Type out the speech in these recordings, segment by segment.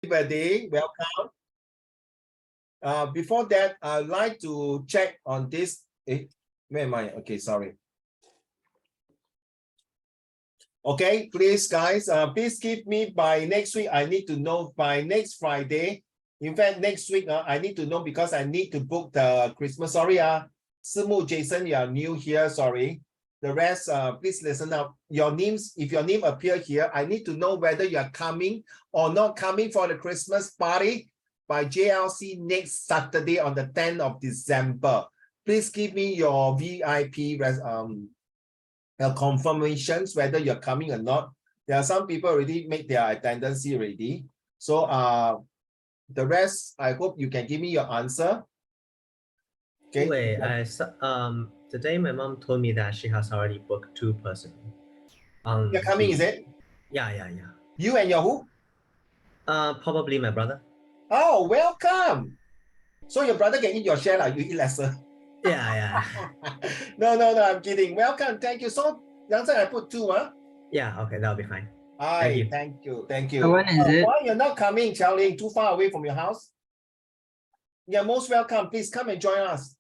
Everybody, welcome. Before that, I'd like to check on this. Where am I? Okay, sorry. Okay, please, guys, please give me by next week. I need to know by next Friday. In fact, next week, I need to know because I need to book the Christmas. Sorry, Simu, Jason, you are new here. Sorry. The rest, please listen up. Your names, if your name appear here, I need to know whether you are coming or not coming for the Christmas party by JLC next Saturday on the 10th of December. Please give me your VIP confirmations whether you're coming or not. There are some people already make their attendance already. So the rest, I hope you can give me your answer. Okay. Wait, today my mom told me that she has already booked 2 persons. You're coming, is it? Yeah. You and your who? Probably my brother. Oh, welcome. So your brother can eat your share, like you eat lesser. Yeah. No, I'm kidding. Welcome, thank you. So, Yang, I put 2, huh? Yeah, okay, that'll be fine. Hi, thank you. When is it? Why you're not coming, Xiaoling? Too far away from your house? You're most welcome. Please come and join us.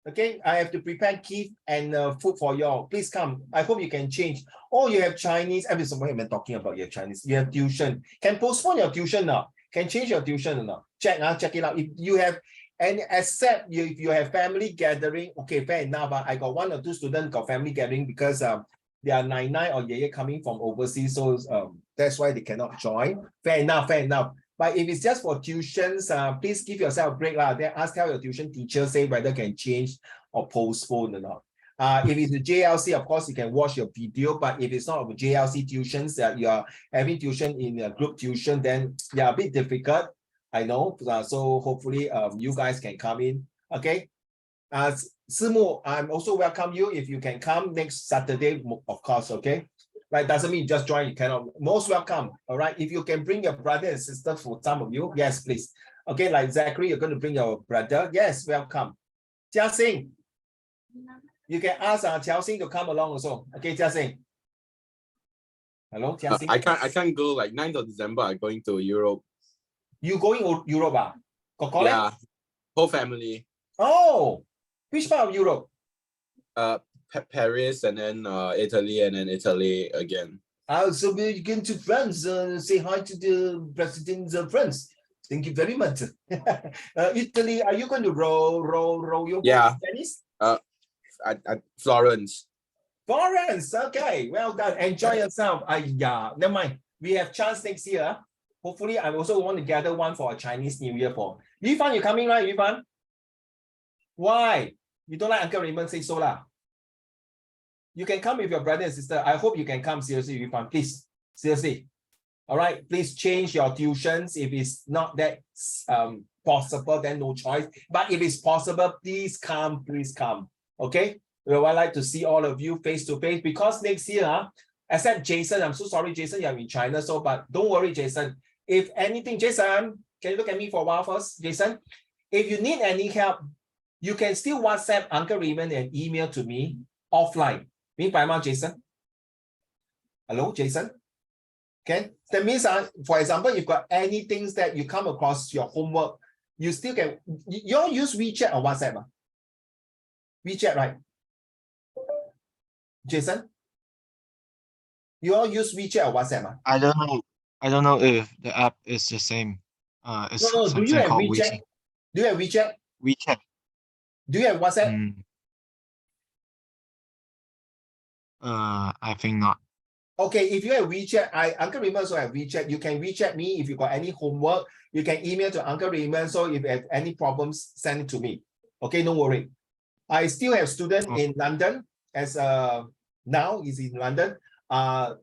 Okay, I have to prepare Keith and food for y'all. Please come. I hope you can change. Oh, you have Chinese. Every somebody been talking about your Chinese. You have tuition. Can postpone your tuition now? Can change your tuition or not? Check it out. If you have, and except if you have family gathering, okay, fair enough. I got 1 or 2 students got family gathering because they are 99 or yeye coming from overseas, so that's why they cannot join. Fair enough. But if it's just for tuitions, please give yourself a break. Then tell your tuition teacher, say whether can change or postpone or not. If it's a JLC, of course, you can watch your video. But if it's not a JLC tuitions, you are having tuition in a group tuition, then yeah, a bit difficult. I know. So hopefully you guys can come in. Okay. Simu, I'm also welcome you if you can come next Saturday, of course. Okay. Right, doesn't mean you just join, you cannot. Most welcome. All right. If you can bring your brother and sister for some of you, yes, please. Okay, like Zachary, you're going to bring your brother. Yes, welcome. Jia Xing, you can ask Qiao Xing to come along also. Okay, Jia Xing. Hello, Jia Xing. I can't go like 9th of December. I'm going to Europe. You going to Europe? Yeah, whole family. Oh, which part of Europe? Paris and then Italy and then Italy again. So we're going to France. Say hi to the president of France. Thank you very much. Italy, are you going to row your boat tennis? At Florence. Florence, okay, well done. Enjoy yourself. Yeah, never mind. We have chance next year. Hopefully, I also want to gather one for a Chinese New Year for. Yifan, you coming, right, Yifan? Why? You don't like Uncle Raymond say so lah? You can come with your brother and sister. I hope you can come seriously, Yifan. Please, seriously. All right, please change your tuitions. If it's not that possible, then no choice. But if it's possible, please come. Okay? We would like to see all of you face to face because next year, except Jason, I'm so sorry, Jason, you're in China. So, but don't worry, Jason. If anything, Jason, can you look at me for a while first, Jason? If you need any help, you can still WhatsApp Uncle Raymond and email to me offline. Jason? Hello, Jason? Okay, that means, for example, if you've got any things that you come across your homework, you still can, you all use WeChat or WhatsApp? WeChat, right? Jason? You all use WeChat or WhatsApp? I don't know if the app is the same. It's No, do you have called WeChat? Do you have WeChat? WeChat. Do you have WhatsApp? I think not. Okay, if you have WeChat, Uncle Raymond also have WeChat. You can WeChat me if you got any homework. You can email to Uncle Raymond. So if you have any problems, send it to me. Okay, don't worry. I still have students in London as now he's in London. Jia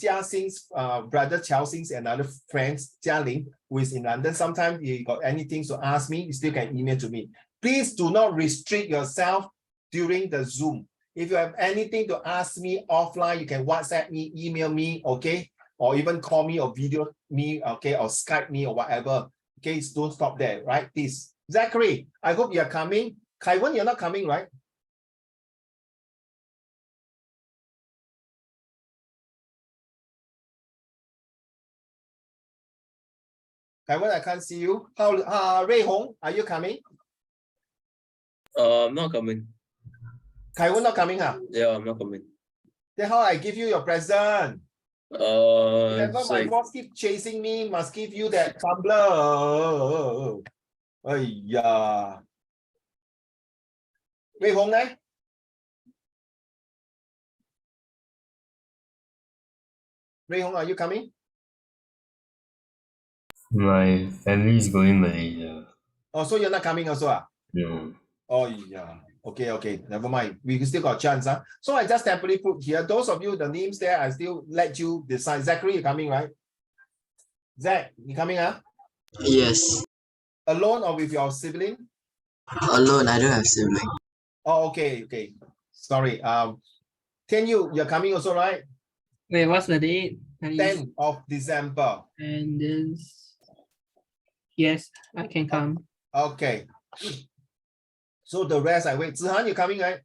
Xing's brother Qiao Xing's another friend Jia Ling who is in London. Sometimes you got anything to ask me, you still can email to me. Please do not restrict yourself during the Zoom. If you have anything to ask me offline, you can WhatsApp me, email me, okay? Or even call me or video me, okay? Or Skype me or whatever. Okay, so don't stop there, right? Please. Zachary, I hope you're coming. Kaiwan, you're not coming, right? Taiwan, I can't see you. Ray Hong, are you coming? I'm not coming. Taiwan not coming, huh? Yeah, I'm not coming. Then how I give you your present? Remember It's my like, boss keep chasing me, must give you that tumbler. Yeah. Ray Hong, eh? Ray Hong, are you coming? My family is going Malaysia. Oh, so you're not coming also, ah? No. Oh, yeah. Okay, never mind. We still got a chance, huh? So I just temporarily put here. Those of you, the names there, I still let you decide. Zachary, you coming, right? Zach, you coming, huh? Yes, Alone or with your sibling? alone. I don't have sibling. Oh, okay. Sorry. Tianyu, you're coming also, right? Wait, what's the date? 10th of December. And this. Yes, I can come. Okay. So the rest I wait. Zihan, you coming, right?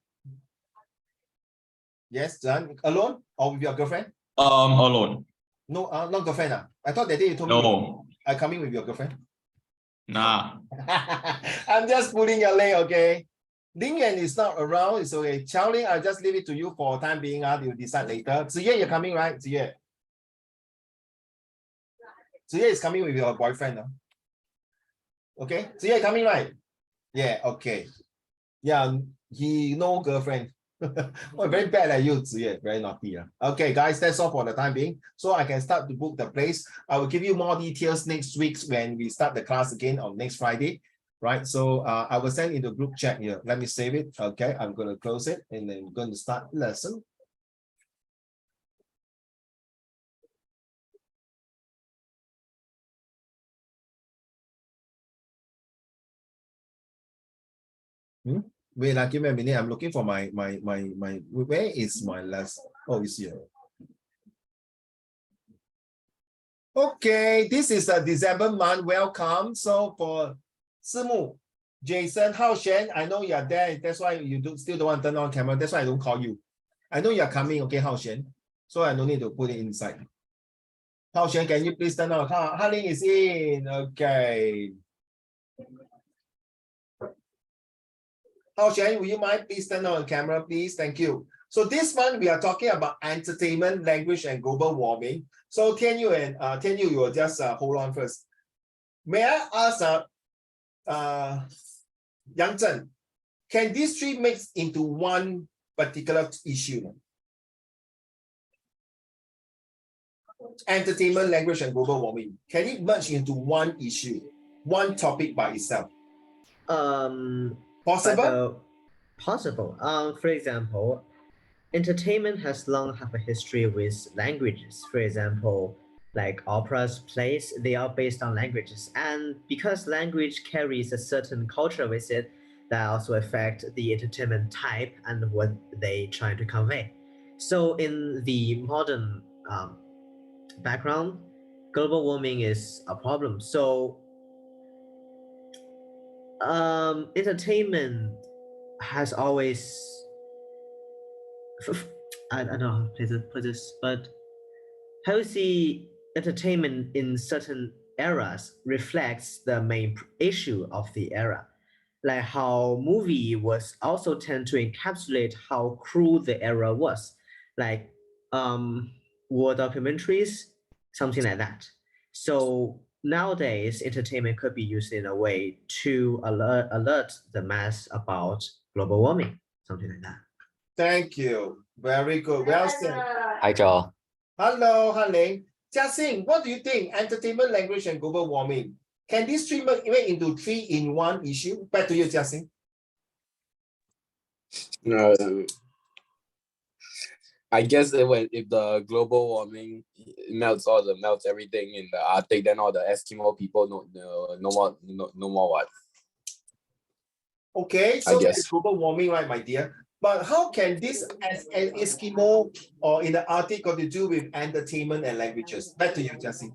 Yes, Zihan. Alone or with your girlfriend? Alone. No, not girlfriend. I thought that day you told me No. I coming with your girlfriend. Nah. I'm just pulling your leg, okay? Ling Yan is not around, it's okay. Chao Ling, I'll just leave it to you for time being. You decide later. Ziye, you're coming, right? Ziye. Ziye is coming with your boyfriend. Okay? Ziye coming, right? Yeah, okay. Yeah, he no girlfriend. Oh, very bad at you, Ziye. Very naughty. Okay, guys, that's all for the time being. So I can start to book the place. I will give you more details next week when we start the class again on next Friday. Right, so I will send in the group chat here. Let me save it. Okay, I'm going to close it and then I'm going to start lesson. Wait, give me a minute. I'm looking for my where is my lesson? Oh, it's here. Okay, this is a December month. Welcome. So for Simu, Jason, Hao Shen, I know you're there. That's why you still don't want to turn on camera. That's why I don't call you. I know you're coming, okay, Hao Shen. So I don't need to put it inside. Hao Shen, can you please turn on? Ha Ling is in. Okay. Hao Shen, will you mind please turn on the camera, please? Thank you. So this month we are talking about entertainment, language, and global warming. So Tianyu and Tianyu, you will just hold on first. May I ask Yang Zhen, can these three mix into one particular issue? Entertainment, language, and global warming. Can it merge into one issue, one topic by itself? Possible? Possible. For example, entertainment has long have a history with languages. For example, like operas, plays, they are based on languages. And because language carries a certain culture with it, that also affect the entertainment type and what they try to convey. So in the modern background, global warming is a problem. So entertainment has always, I don't know how to put this, but healthy entertainment in certain eras reflects the main issue of the era, like how movie was also tend to encapsulate how cruel the era was, like war documentaries, something like that. So nowadays, entertainment could be used in a way to alert the mass about global warming, something like that. Thank you. Very good. Well said. Hi, Joel. Hello, Hanling. Jiaxing, what do you think? Entertainment, language, and global warming. Can these three make into three in one issue? Back to you, Jiaxing. I guess if the global warming melts everything in the Arctic, then all the Eskimo people no more what. Okay, so that's global warming, right, my dear? But how can this as an Eskimo or in the Arctic got to do with entertainment and languages? Back to you, Jiaxing.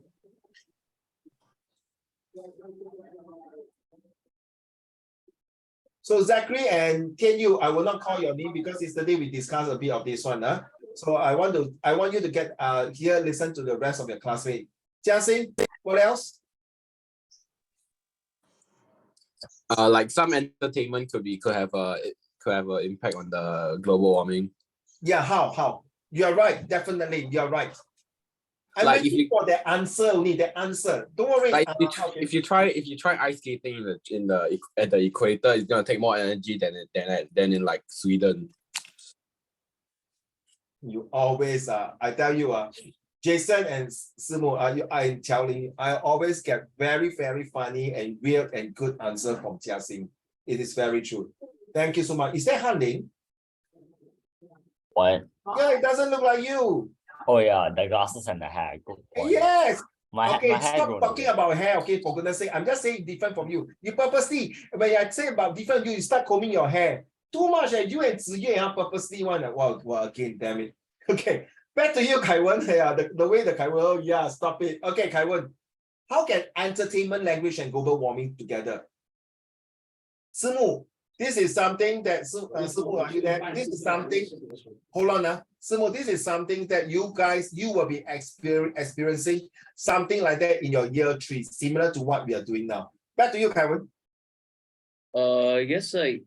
So Zachary and Tianyu, I will not call your name because yesterday we discussed a bit of this one. So I want you to get here, listen to the rest of your classmates. Jiaxing, what else? Like some entertainment could have an impact on the global warming. Yeah, how? You are right, definitely, you are right. I'm Like waiting for the answer only, the answer. Don't worry. Like if you try ice skating at the equator, it's gonna take more energy than in like Sweden. You always I tell you Jason and Simo, I'm telling you, I always get very, very funny and weird and good answer from Jiaxing. It is very true. Thank you so much. Is that Han Ling? What? Yeah, it doesn't look like you. Oh yeah, the glasses and the hair. Good point. Yes. My Okay, hair stop grown talking away. about hair, okay, for goodness sake. I'm just saying different from you. You purposely, when I say about different, you start combing your hair. Too much, you and Ziyue purposely one. Well, again, damn it. Okay, back to you, Kaiwen. Yeah, the way the Kaiwen, oh yeah, stop it. Okay, Kaiwen, how can entertainment, language, and global warming together? Simu, this is something that, Simu, are you there? This is something, hold on, Simu, this is something that you will be experiencing something like that in your year 3, similar to what we are doing now. Back to you, Kevin. I guess like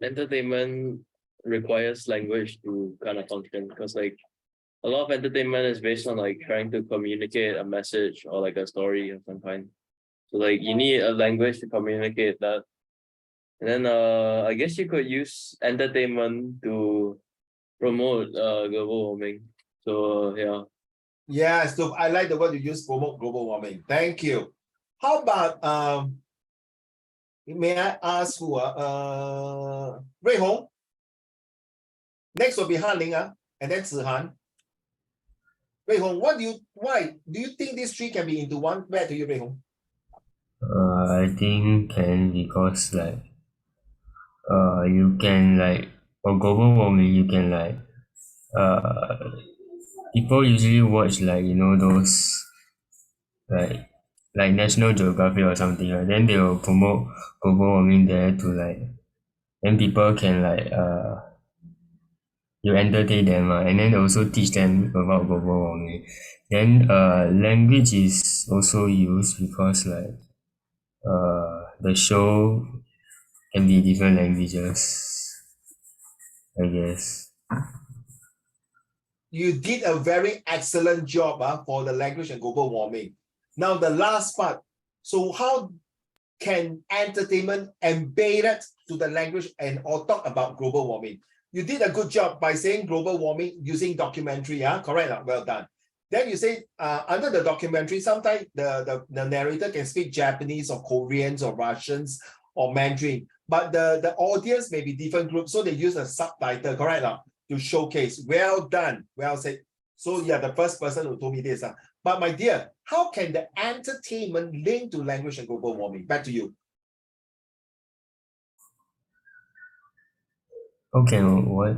entertainment requires language to kind of function, because like a lot of entertainment is based on like trying to communicate a message or like a story of some kind. So like you need a language to communicate that. And then I guess you could use entertainment to promote global warming. So yeah. Yeah, so I like the word you use, promote global warming. Thank you. How about may I ask who Rui Hong? Next will be Han Ling, and then Zihan. Rui Hong, why do you think these 3 can be into one? Back to you, Rui Hong. I think can because like you can like for global warming you can like people usually watch like those like National Geographic or something, right? Then they will promote global warming there to like then people can like you entertain them and then also teach them about global warming. Then language is also used because like the show can be different languages, I guess. You did a very excellent job for the language and global warming. Now the last part. So how can entertainment embed it to the language or talk about global warming? You did a good job by saying global warming using documentary, correct? Well done. Then you say under the documentary, sometimes the narrator can speak Japanese or Koreans or Russians or Mandarin, but the audience may be different groups, so they use a subtitle, correct? To showcase. Well done, well said. So yeah, the first person who told me this. But my dear, how can the entertainment link to language and global warming? Back to you. Okay, what?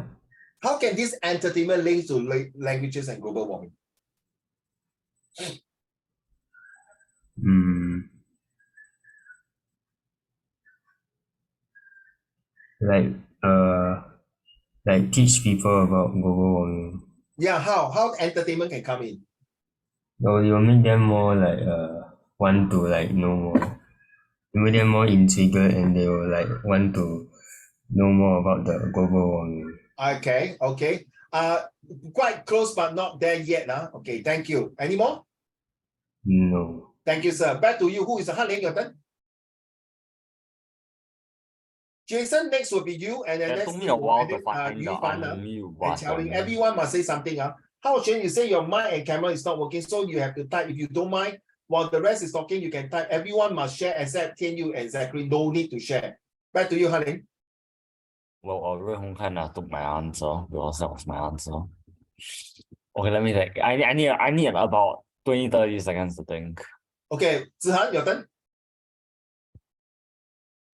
How can this entertainment link to languages and global warming? Like teach people about global warming. Yeah, how entertainment can come in? No, you will make them more like want to like know more. You make them more intrigued and they will like want to know more about the global warming. Okay. Quite close, but not there yet. Okay, thank you. Any more? No. Thank you, sir. Back to you. Who is Han Ling? Your turn. Jason, next will be you, and then It took me a while to find the and button. telling everyone must say something. How should you say your mic and camera is not working, so you have to type. If you don't mind, while the rest is talking, you can type. Everyone must share except Tianyu and Zachary. No need to share. Back to you, Han Ling. Well, Rui Hong kind of took my answer because that was my answer. Okay, let me think. I need about 20-30 seconds to think. Okay, Zihan, your turn.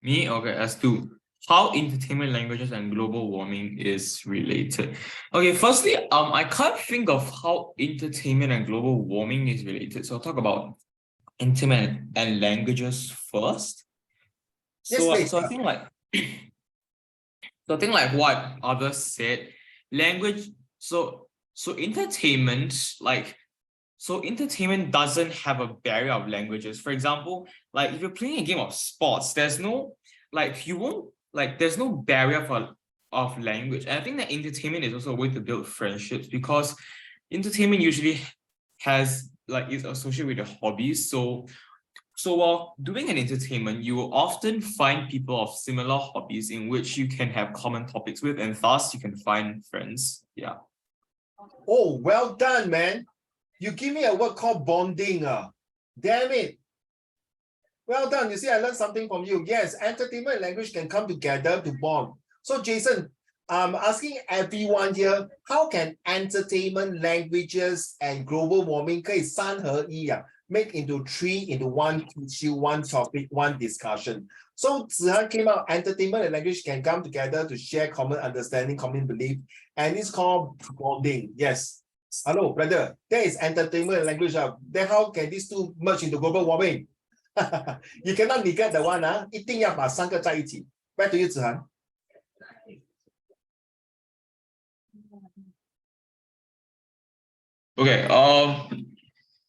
Me? Okay, as to how entertainment, languages, and global warming is related. Okay, firstly, I can't think of how entertainment and global warming is related. So I'll talk about entertainment and languages first. So I think like so I think like what others said, language. So entertainment, like So entertainment doesn't have a barrier of languages. For example, like if you're playing a game of sports, there's no there's no barrier of language. And I think that entertainment is also a way to build friendships, because entertainment usually is associated with the hobbies. So while doing an entertainment, you will often find people of similar hobbies in which you can have common topics with, and thus you can find friends. Yeah. Oh, well done, man. You give me a word called bonding. Damn it. Well done. You see, I learned something from you. Yes, entertainment and language can come together to bond. So, Jason, I'm asking everyone here, how can entertainment, languages, and global warming 可以三合一 make into 3 into 1 issue, 1 topic, 1 discussion? So, Zihan came out, entertainment and language can come together to share common understanding, common belief, and it's called bonding. Yes. Hello, brother. That is entertainment and language. Then how can these two merge into global warming? You cannot negate the one. 一定要把三个在一起. Back to you, Zihan. Okay.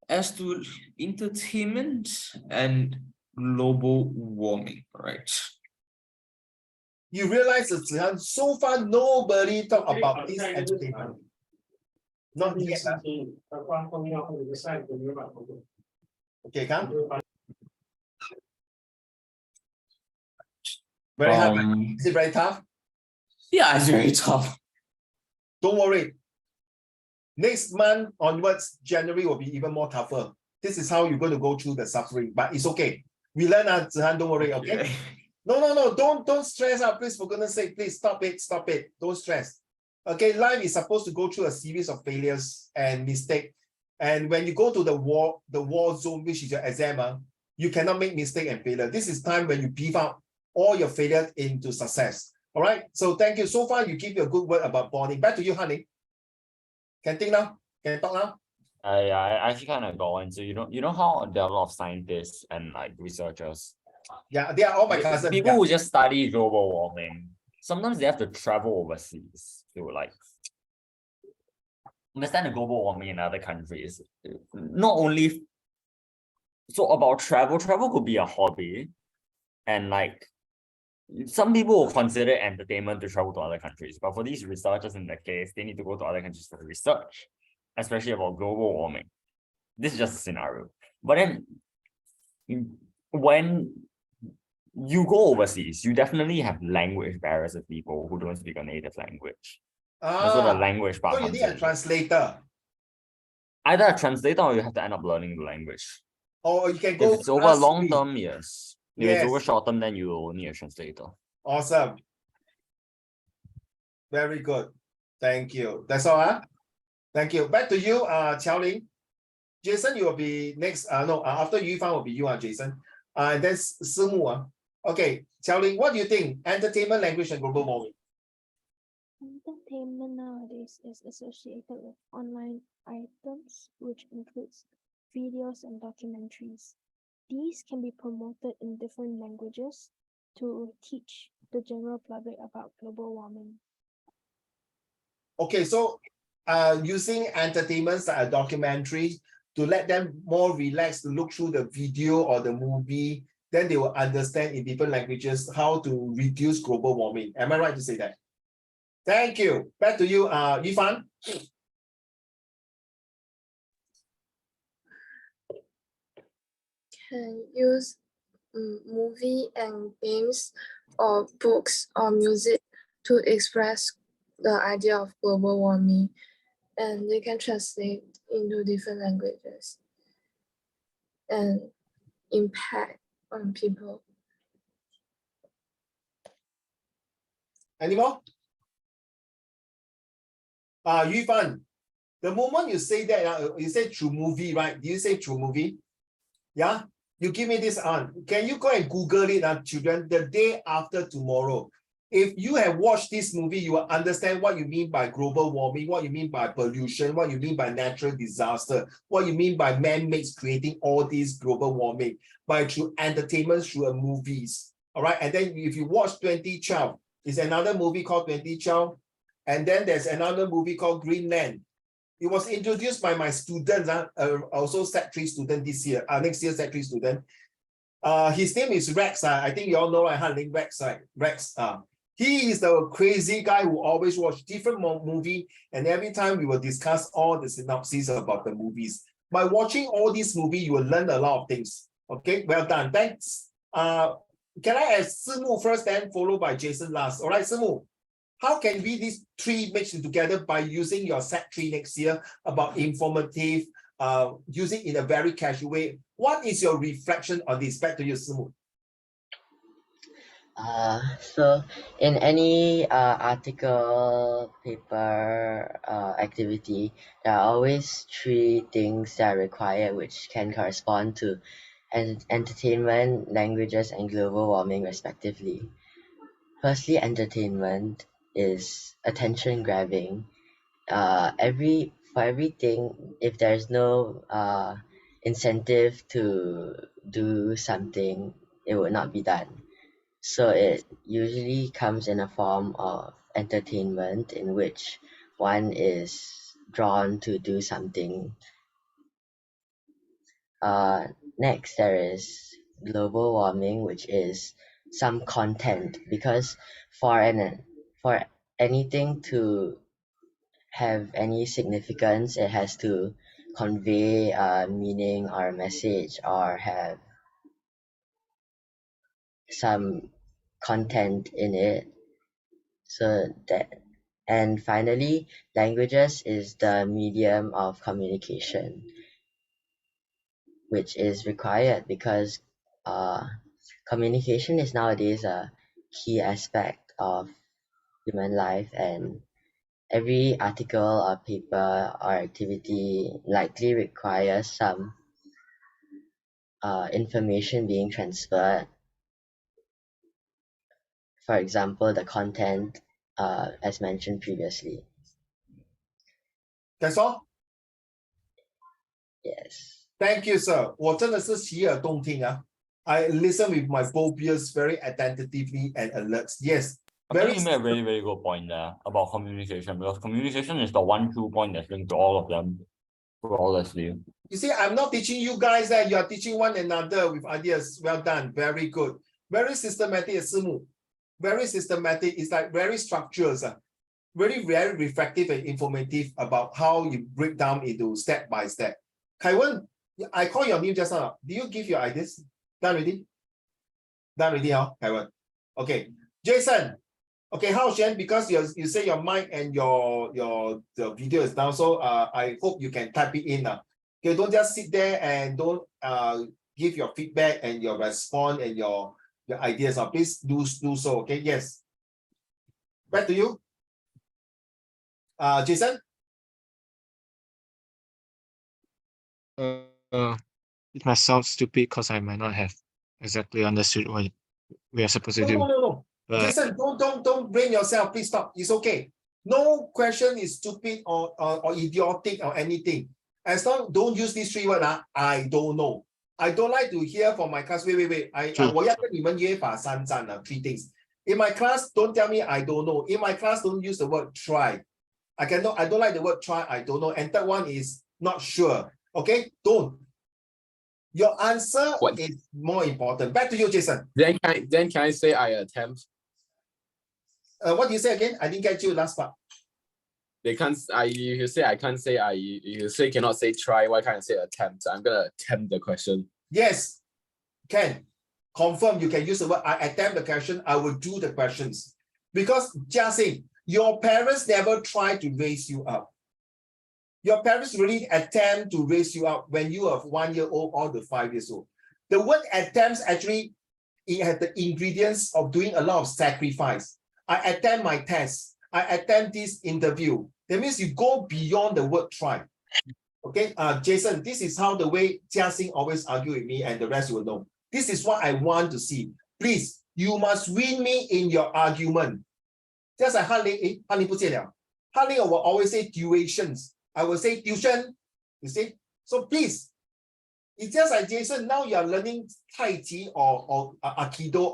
As to entertainment and global warming, right? You realize that Zihan, so far nobody talk about this entertainment. Not yet. Okay, come. Very hard. Is it very tough? Yeah, it's very tough. Don't worry. Next month onwards, January will be even more tougher. This is how you're going to go through the suffering, but it's okay. We learn, Zihan, don't worry, okay? No, don't stress out, please, for goodness sake, please stop it. Don't stress. Okay, life is supposed to go through a series of failures and mistakes. And when you go to the war zone, which is your exam, you cannot make mistake and failure. This is time when you beef out all your failure into success. All right, so thank you. So far, you give me a good word about bonding. Back to you, honey. Can think now? Can talk now? I actually kind of go into, you know how there are a lot of scientists and like researchers. Yeah, they are all my cousins. People who just study global warming, sometimes they have to travel overseas to like understand the global warming in other countries. Not only so about travel could be a hobby, and like some people will consider entertainment to travel to other countries, but for these researchers in that case, they need to go to other countries for research, especially about global warming. This is just a scenario. But then when you go overseas, you definitely have language barriers with people who don't speak a native language. So the language part. So you need a translator. Either a translator or you have to end up learning the language. Or you can go. If it's over long term, yes. If Yes. it's over short term, then you will need a translator. Awesome. Very good. Thank you. That's all, Thank you. Back to you, Qiaoling. Jason, you will be next. After Yufan will be you, Jason. And then Simu. Okay, Qiaoling, what do you think? Entertainment, language, and global warming. Entertainment nowadays is associated with online items, which includes videos and documentaries. These can be promoted in different languages to teach the general public about global warming. Okay, so using entertainments like a documentary to let them more relaxed to look through the video or the movie, then they will understand in different languages how to reduce global warming. Am I right to say that? Thank you. Back to you, Yifan. Can use movie and games or books or music to express the idea of global warming, and they can translate into different languages and impact on people. Any more? Yufan, the moment you say that, you say through movie, right? Do you say through movie? Yeah? You give me this on. Can you go and Google it, children, the day after tomorrow? If you have watched this movie, you will understand what you mean by global warming, what you mean by pollution, what you mean by natural disaster, what you mean by man-made creating all these global warming by through entertainment, through movies. All right. And then if you watch 2012, it's another movie called 2012. And then there's another movie called Greenland. It was introduced by my students, also Sec3 student this year, next year Sec3 student. His name is Rex. I think you all know Rex. Rex. He is the crazy guy who always watch different movie, and every time we will discuss all the synopses about the movies. By watching all these movies, you will learn a lot of things. Okay, well done. Thanks. Can I ask Simu first, then followed by Jason last? All right, Simu. How can we these three mix together by using your Sec3 next year about informative, using in a very casual way? What is your reflection on this? Back to you, Simu. So in any article, paper, activity, there are always three things that are required, which can correspond to entertainment, languages, and global warming, respectively. Firstly, entertainment is attention grabbing. For everything, if there's no incentive to do something, it would not be done. So it usually comes in a form of entertainment in which one is drawn to do something. Next, there is global warming, which is some content, because for anything to have any significance, it has to convey a meaning or a message or have some content in it. And finally, languages is the medium of communication, which is required because communication is nowadays a key aspect of human life, and every article or paper or activity likely requires some information being transferred. For example, the content as mentioned previously. That's all? Yes. Thank you, sir. 我真的是洗耳动听啊. I listen with my both ears very attentively and alert. Yes. I think you made a very, very good point there about communication, because communication is the one true point that's linked to all of them flawlessly. You see, I'm not teaching you guys that you are teaching one another with ideas. Well done. Very good. Very systematic, Simu. Very systematic. It's like very structured. Very, very reflective and informative about how you break down into step by step. Kaiwan, I call your name just now. Do you give your ideas? Done already? Done already, huh, Kaiwan? Okay. Jason. Okay, how Shen, because you say your mic and the video is down, so I hope you can type it in. Okay, don't just sit there and don't give your feedback and your response and your ideas. Please do so. Okay, yes. Back to you. Jason? It might sound stupid because I might not have exactly understood what we are supposed to do. No. But Jason, don't blame yourself. Please stop. It's okay. No question is stupid or idiotic or anything. As long don't use these three words. I don't know. I don't like to hear from my class. Wait.我要跟你们约法三章 three things. In my class, don't tell me I don't know. In my class, don't use the word try. I don't like the word try. I don't know. And third one is not sure. Okay, don't. Your answer is more important. Back to you, Jason. Then can I say I attempt? What do you say again? I didn't get you last part. They can't. You say I can't say I. You say cannot say try. Why can't I say attempt? I'm gonna attempt the question. Yes, can confirm. You can use the word. I attempt the question. I will do the questions because just saying your parents never try to raise you up. Your parents really attempt to raise you up when you are 1 year old or the 5 years old. The word attempts actually it has the ingredients of doing a lot of sacrifice. I attempt my test. I attempt this interview. That means you go beyond the word try. Okay, Jason, this is how the way Jiaxing always argue with me and the rest will know. This is what I want to see. Please, you must win me in your argument. Just like Hanling will always say durations. I will say tuition, you see? So please, it's just like Jason, now you are learning Tai Chi or Aikido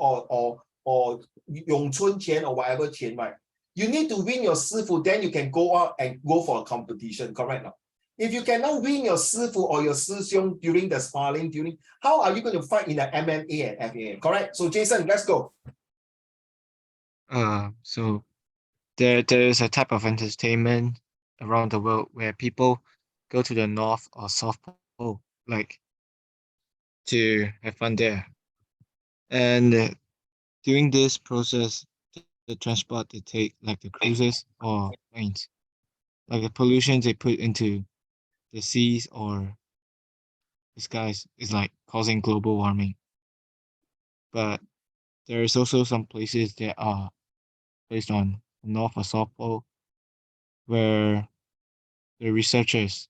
or Yongchun Qian or whatever Qian, right? You need to win your sifu, then you can go out and go for a competition, correct? No? If you cannot win your sifu or your sixiong during the sparring, how are you going to fight in the MMA and FAA? Correct? So Jason, let's go. So there is a type of entertainment around the world where people go to the North or South Pole, like, to have fun there. And during this process, the transport they take, like the cruises or planes, like the pollution they put into the seas or the skies is like causing global warming. But there is also some places that are based on North or South Pole where the researchers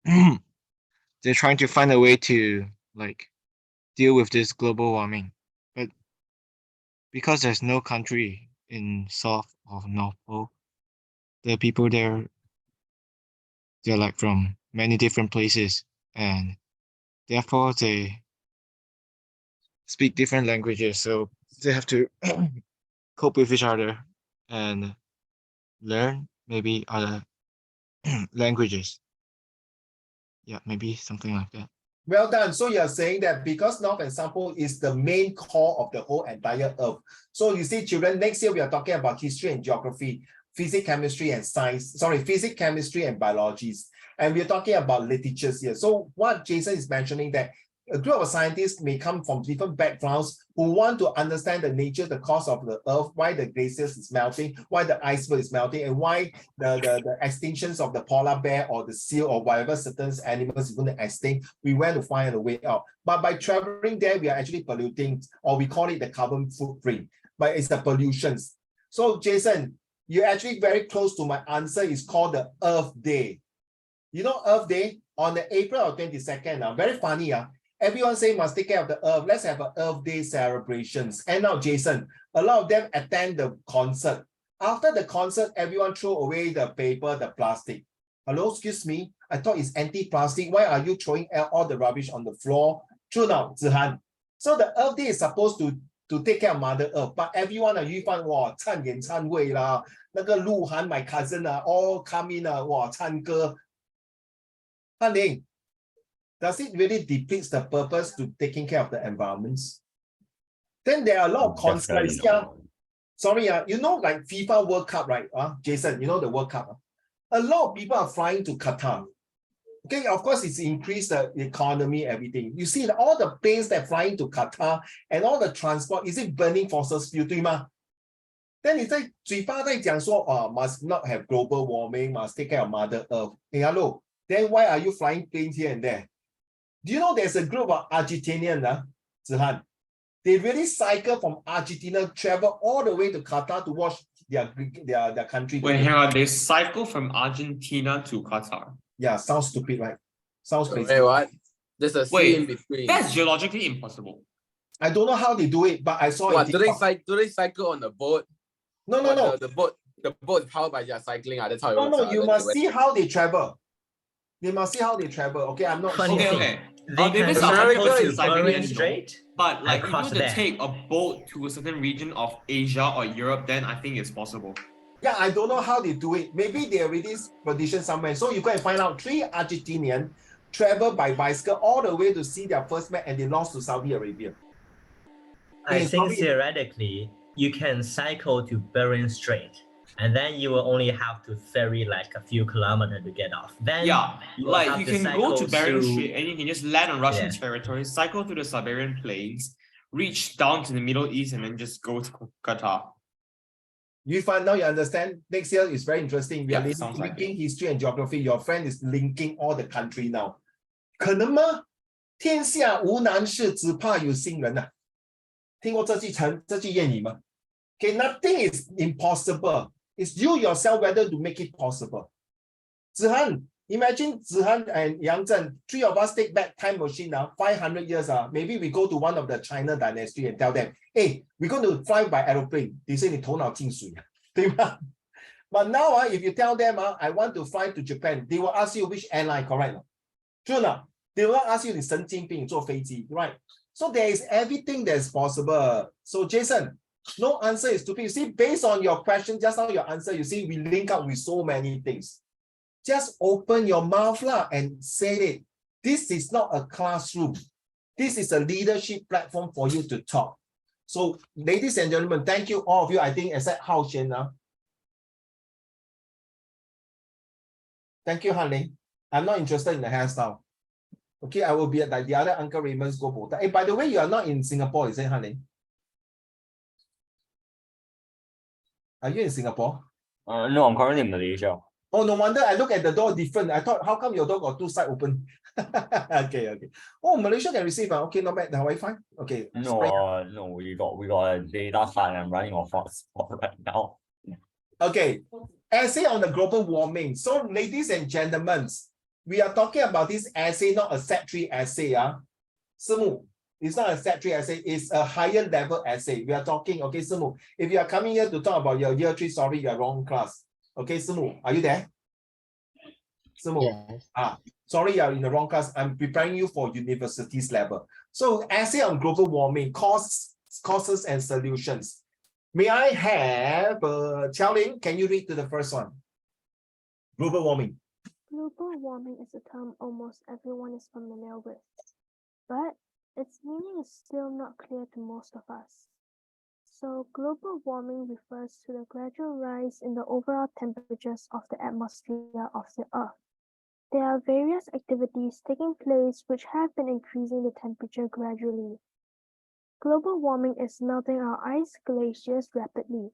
they're trying to find a way to like deal with this global warming. But because there's no country in South or North Pole, the people there, they're like from many different places, and therefore they speak different languages, so they have to cope with each other and learn maybe other languages. Yeah, maybe something like that. Well done. So you're saying that because North and South Pole is the main core of the whole entire Earth. So you see, children, next year we are talking about history and geography, physics, chemistry, and science. Sorry, physics, chemistry, and biologies. And we're talking about literatures here. So what Jason is mentioning that a group of scientists may come from different backgrounds who want to understand the nature, the cause of the Earth, why the glaciers is melting, why the iceberg is melting, and why the extinctions of the polar bear or the seal or whatever certain animals is going to extinct. We went to find a way out. But by traveling there, we are actually polluting, or we call it the carbon footprint, but it's the pollutions. So Jason, you're actually very close to my answer. It's called the Earth Day. You know Earth Day on the April 22nd, very funny. Everyone say must take care of the Earth. Let's have an Earth Day celebrations. And now, Jason, a lot of them attend the concert. After the concert, everyone throw away the paper, the plastic. Hello, excuse me. I thought it's anti-plastic. Why are you throwing all the rubbish on the floor? True now, Zihan. So the Earth Day is supposed to take care of Mother Earth, but everyone you find 哇唱演唱会啦，那个鹿晗 my cousin all come in 哇唱歌。汉玲。Does it really deplete the purpose to taking care of the environments? Then there are a lot of concerns. Sorry, you know, like FIFA World Cup, right? Jason, you know the World Cup. A lot of people are flying to Qatar. Okay, of course, it's increased the economy, everything. You see all the planes that flying to Qatar and all the transport, is it burning fossil fuel, 对吗? Then 你在嘴巴在讲说, must not have global warming, must take care of Mother Earth. Hey, hello. Then why are you flying planes here and there? Do you know there's a group of Argentinians, Zihan? They really cycle from Argentina, travel all the way to Qatar to watch their country. Wait, hang on. They cycle from Argentina to Qatar. Yeah, sounds stupid, right? Sounds crazy. Wait, what? There's a sea in between. That's geologically impossible. I don't know how they do it, but I saw what, it. Do they cycle on the boat? No. The boat is powered by their cycling. That's how it works. No, you must see how they travel. They must see how they travel. Okay, I'm not Funny sure. thing. Okay. They can cycle to Bering Strait. But like if you were to there. take a boat to a certain region of Asia or Europe, then I think it's possible. Yeah, I don't know how they do it. Maybe they already positioned somewhere. So you go and find out 3 Argentinians travel by bicycle all the way to see their first match and they lost to Saudi Arabia. I think theoretically, you can cycle to Bering Strait. And then you will only have to ferry like a few kilometers to get off. Then like you can go to Bering Strait and you can just land on Russian territory, cycle to the Siberian plains, reach down to the Middle East, and then just go to Qatar. You find now you understand. Next year is very interesting. We are linking like history and geography. Your friend is linking all the country now. 可能吗？天下无难事，只怕有心人啊。听过这句谚语吗？ Okay, nothing is impossible. It's you yourself whether to make it possible. Zihan, imagine Zihan and Yang Zhen, 3 of us take back time machine now, 500 years. Maybe we go to one of the China dynasty and tell them, hey, we're going to fly by aeroplane. They say 你头脑进水. But now, if you tell them, I want to fly to Japan, they will ask you which airline, correct? True enough. They will ask you 你神经病坐飞机, right? So there is everything that is possible. So Jason, No answer is stupid. You see, based on your question, just now your answer, you see, we link up with so many things. Just open your mouth lah and say it. This is not a classroom. This is a leadership platform for you to talk. So, ladies and gentlemen, thank you all of you. I think except Hao Xian now. Thank you, honey. I'm not interested in the hairstyle. Okay, I will be like the other Uncle Raymond's go both. Hey, by the way, you are not in Singapore, is it, honey? Are you in Singapore? No, I'm currently in Malaysia. Oh, no wonder I look at the door different. I thought, how come your door got two sides open? Okay. Oh, Malaysia can receive. Okay, not bad. The Wi-Fi. Okay. No, we got a data card and I'm running on hotspot right now. Okay. Essay on the global warming. So, ladies and gentlemen, we are talking about this essay, not a Sec3 essay. Simu, it's not a Sec3 essay, it's a higher level essay. We are talking, okay, Simu, if you are coming here to talk about your year 3, sorry, you're wrong class. Okay, Simu, are you there? Simu, Yes. Sorry, you're in the wrong class. I'm preparing you for universities level. So, essay on global warming, causes and solutions. May I have Xiaoling, can you read to the first one? Global warming. Global warming is a term almost everyone is familiar with, but its meaning is still not clear to most of us. So, global warming refers to the gradual rise in the overall temperatures of the atmosphere of the Earth. There are various activities taking place which have been increasing the temperature gradually. Global warming is melting our ice glaciers rapidly.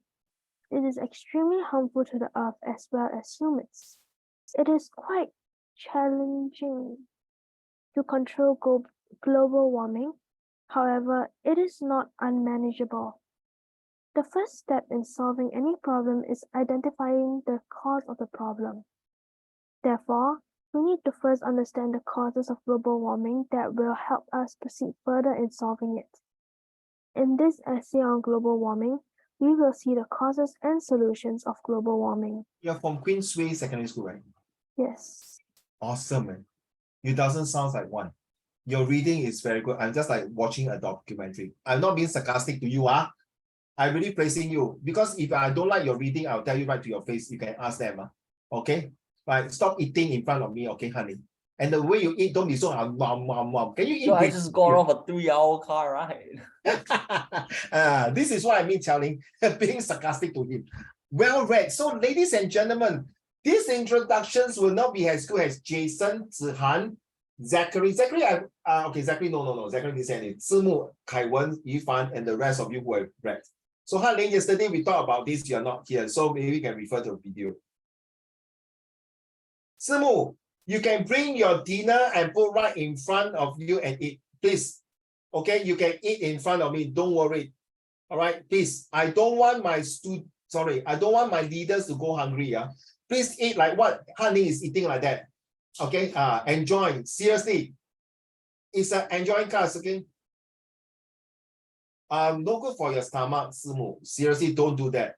It is extremely harmful to the Earth as well as humans. It is quite challenging to control global warming. However, it is not unmanageable. The first step in solving any problem is identifying the cause of the problem. Therefore, we need to first understand the causes of global warming that will help us proceed further in solving it. In this essay on global warming, we will see the causes and solutions of global warming. You're from Queensway Secondary School, right? Yes. Awesome, man. It doesn't sound like one. Your reading is very good. I'm just like watching a documentary. I'm not being sarcastic to you. I'm really praising you. Because if I don't like your reading, I'll tell you right to your face. You can ask them. Okay? Right. Stop eating in front of me, okay, honey? And the way you eat, don't be so Can you eat? So I just got off a 3-hour car ride. This is what I mean, Xiaoling, being sarcastic to him. Well read. So, ladies and gentlemen, these introductions will not be as good as Jason, Zihan, Zachary. Zachary, Zachary, no. Zachary didn't say anything. Zimu, Kaiwen, Yifan, and the rest of you who have read. So, Han-Ling, yesterday we talked about this. You're not here, so maybe we can refer to a video. Zimu, you can bring your dinner and put right in front of you and eat, please. Okay, you can eat in front of me. Don't worry. All right, please. I don't want my leaders to go hungry. Please eat like what Honey is eating like that. Okay, enjoy. Seriously, it's an enjoying class. Okay. No good for your stomach, Simu. Seriously, don't do that.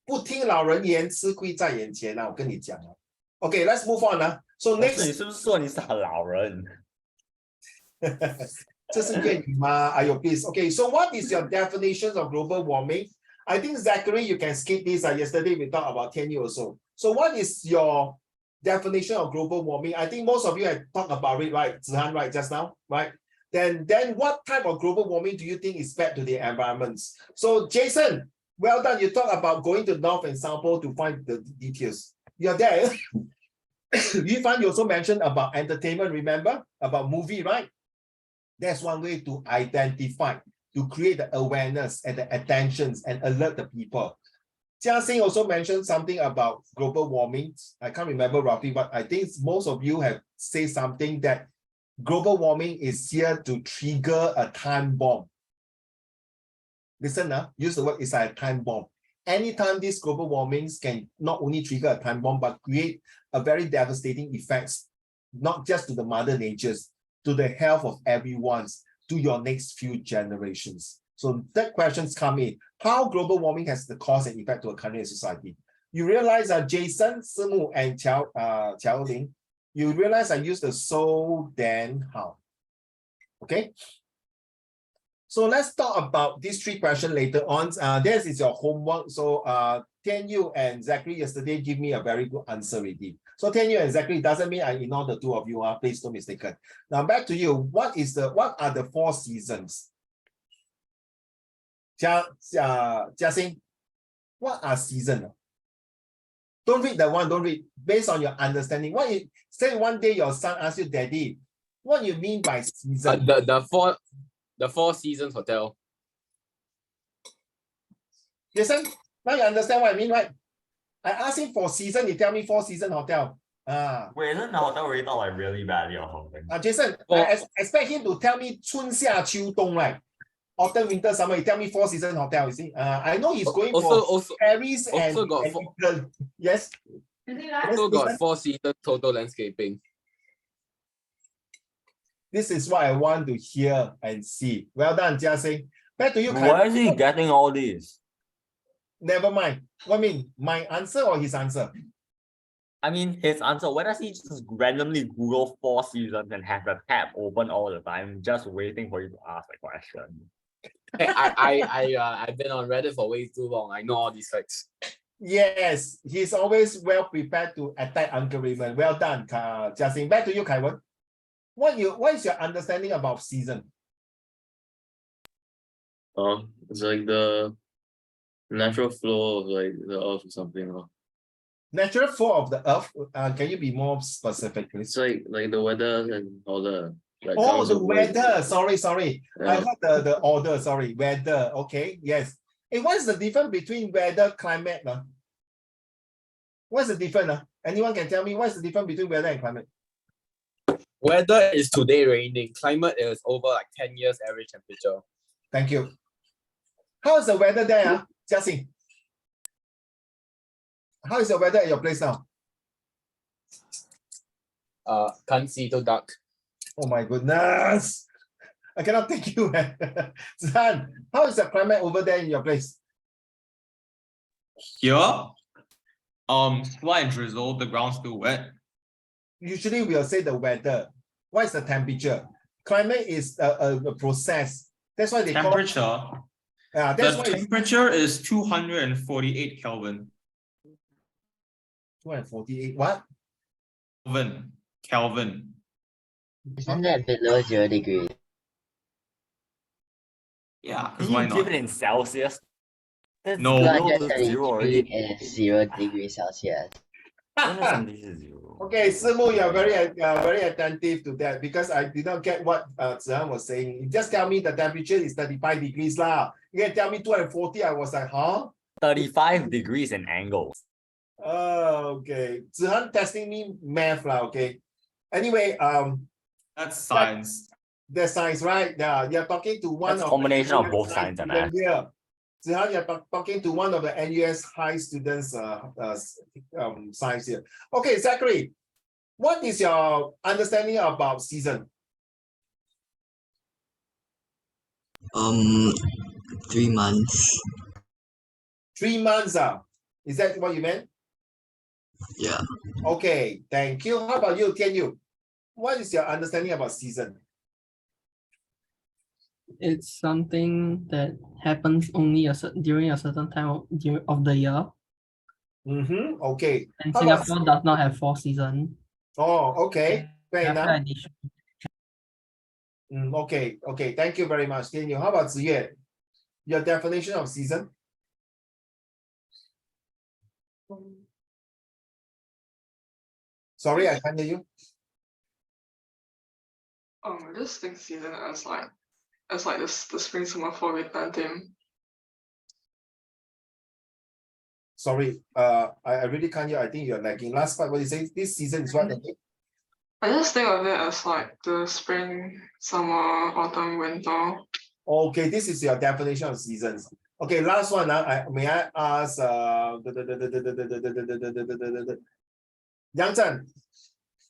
不听老人言，吃亏在眼前啊！我跟你讲啊。Okay, let's move on. So next， 你是不是说你是老人？这是粤语吗？哎呦 please. Okay, so what is your definition of global warming? I think Zachary, you can skip this. Yesterday we talked about 10 years or so. So what is your definition of global warming? I think most of you have talked about it, right? Zihan, right, just now, right? Then what type of global warming do you think is bad to the environments? So Jason, well done. You talk about going to North and South Pole to find the details. You're there. Yifan, you also mentioned about entertainment, remember? About movie, right? That's one way to identify, to create the awareness and the attentions and alert the people. Jia Xing also mentioned something about global warming. I can't remember roughly, but I think most of you have said something that global warming is here to trigger a time bomb. Listen, use the word, it's like a time bomb. Anytime these global warmings can not only trigger a time bomb, but create a very devastating effects, not just to the mother natures, to the health of everyone's, to your next few generations. So that questions come in. How global warming has the cause and effect to a country and society? You realize that Jason, Simu, and Xiaoling, you realize I used the so, then, how. Okay? So let's talk about these 3 questions later on. This is your homework. So Tianyu and Zachary yesterday give me a very good answer already. So Tianyu and Zachary doesn't mean I ignore the 2 of you. Please don't mistaken. Now back to you. What are the 4 seasons? Jiaxing, what are seasons? Don't read that one. Don't read. Based on your understanding. What you say one day your son asks you, Daddy, what you mean by season? The Four Seasons Hotel. Listen, now you understand what I mean, right? I asked him for season, he tell me 4 Seasons Hotel. Wait, isn't the hotel rated like really badly or something? Jason, I expect him to tell me 春夏秋冬, right? Autumn, winter, summer. He tell me 4 Seasons Hotel. You see, I know he's going for Paris and Italy. Yes. Also got 4 Seasons Total Landscaping. This is what I want to hear and see. Well done, Jiaxing. Back to you. Why is he getting all these? Never mind. What I mean, my answer or his answer? I mean, his answer. Why does he just randomly Google 4 seasons and have the tab open all the time, just waiting for you to ask a question? I've been on Reddit for way too long. I know all these facts. Yes, he's always well prepared to attack Uncle Raymond. Well done, Jiaxing. Back to you, Kaiwen. What is your understanding about season? It's like the natural flow of like the earth or something. Natural flow of the earth. Can you be more specific, please? It's like the weather and all the like. Oh, the weather. Sorry. Yeah. I heard the order. Sorry, weather. Okay, yes. Hey, what is the difference between weather, climate? What's the difference? Anyone can tell me what's the difference between weather and climate? Weather is today raining. Climate is over like 10 years average temperature. Thank you. How is the weather there, Jiaxing? How is the weather at your place now? Can't see too dark. Oh my goodness. I cannot take you. Zhan, how is the climate over there in your place? Here, slight drizzle, the ground's still wet. Usually we'll say the weather. What is the temperature? Climate is a process. That's why they temperature. call it. That's the why temperature is 248 Kelvin. 248 what? Kelvin. Isn't that below 0 degrees? Yeah, Can why you not? give it in Celsius? That's No. below the 0 already. Is 0 degrees Celsius. Okay, Simu, you're very attentive to that because I did not get what Zhan was saying. You just tell me the temperature is 35 degrees lah. You can tell me 240. I was like, huh? 35 degrees in angles. Oh, okay. Zhan testing me math lah. Okay. Anyway, that's science. That's science, right? Yeah, you're talking to one That's of a combination the of both science and math. Yeah. Zhan, you're talking to one of the NUS high students science here. Okay, Zachary, what is your understanding about season? 3 months. 3 months, is that what you meant? Yeah. Okay, thank you. How about you, Tianyu? What is your understanding about season? It's something that happens only during a certain time of the year. Okay. And How Singapore does not have 4 seasons. Oh, okay. Fair After enough. addition. Okay. Thank you very much, Tianyu. How about Ziyue? Your definition of season? Sorry, I can't hear you. I just think season as like the spring, summer, fall, winter, autumn. Sorry, I really can't hear. I think you're lagging. Last part, what you say? This season is what again? I just think of it as like the spring, summer, autumn, winter. Okay, this is your definition of seasons. Okay, last one. May I ask Yang Zhen?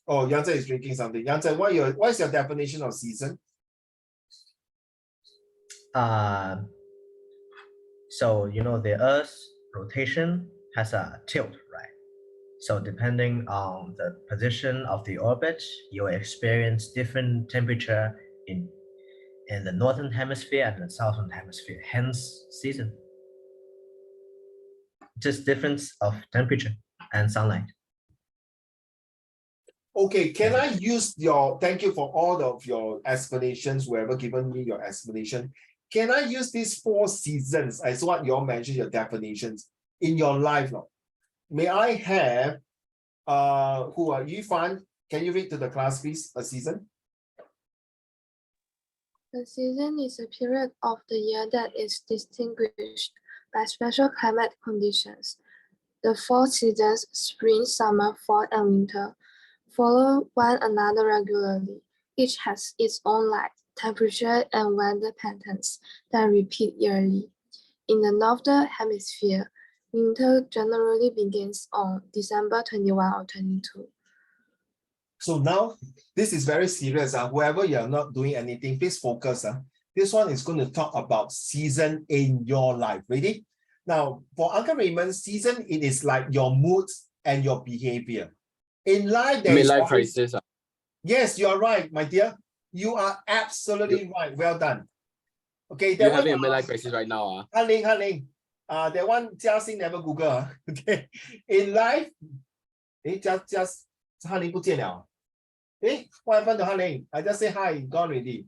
Oh, Yang Zhen is drinking something. Yang Zhen, what is your definition of season? So you know the Earth's rotation has a tilt, right? So depending on the position of the orbit, you'll experience different temperature in the northern hemisphere and the southern hemisphere, hence season. Just difference of temperature and sunlight. Okay, can I use your, thank you for all of your explanations, whoever given me your explanation. Can I use these 4 seasons as what you all mentioned, your definitions in your life? May I have, who are you, Fan? Can you read to the class, please, a season? The season is a period of the year that is distinguished by special climate conditions. The 4 seasons, spring, summer, fall, and winter, follow one another regularly. Each has its own light, temperature, and weather patterns that repeat yearly. In the northern hemisphere, winter generally begins on December 21 or 22. So now, this is very serious. Whoever you are not doing anything, please focus. This one is going to talk about season in your life. Ready? Now, for Uncle Raymond, season, it is like your moods and your behavior. In life, there is Midlife always... crisis. Yes, you are right, my dear. You are absolutely right. Well done. Okay, You're having a midlife crisis right now. Hanling. That one, Jiaxing never Google. Okay, in life, just Hanling 不见了. What happened to Hanling? I just say hi, gone already.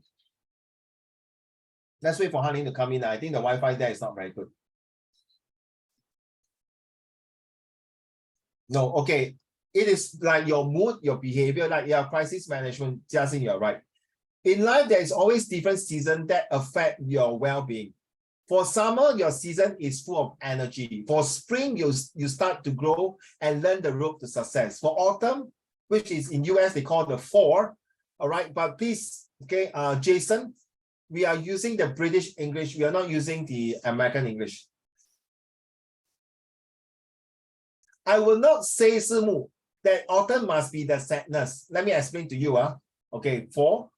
Let's wait for Hanling to come in. I think the Wi-Fi there is not very good. No, okay. It is like your mood, your behavior, like your crisis management. Jiaxing, you're right. In life, there is always different seasons that affect your well-being. For summer, your season is full of energy. For spring, you start to grow and learn the road to success. For autumn, which is in US, they call the fall. All right, but please, okay, Jason, we are using the British English. We are not using the American English. I will not say, Simu, that autumn must be the sadness. Let me explain to you. Okay, fall.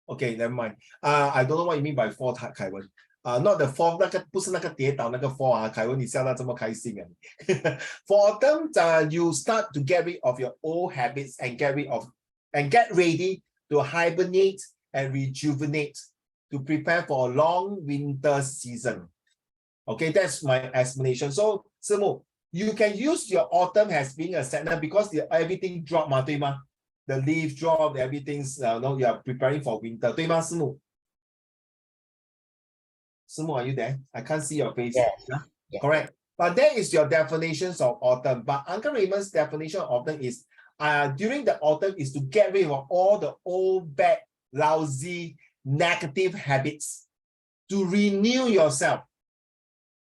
Okay, never mind. I don't know what you mean by fall, Kaiwen. Not the fall, 不是那个跌倒那个 fall, Kaiwen, 你笑到这么开心. For autumn, you start to get rid of your old habits and get ready to hibernate and rejuvenate to prepare for a long winter season. Okay, that's my explanation. So, Simu, you can use your autumn as being a sadness because everything dropped, 对吗? The leaf drop, everything's, no, you are preparing for winter. 对吗, Simu? Simu, are you there? I can't see your face. Yes. Yeah? Yes. Correct. But that is your definitions of autumn. But Uncle Raymond's definition of autumn is, during the autumn is to get rid of all the old, bad, lousy, negative habits, to renew yourself.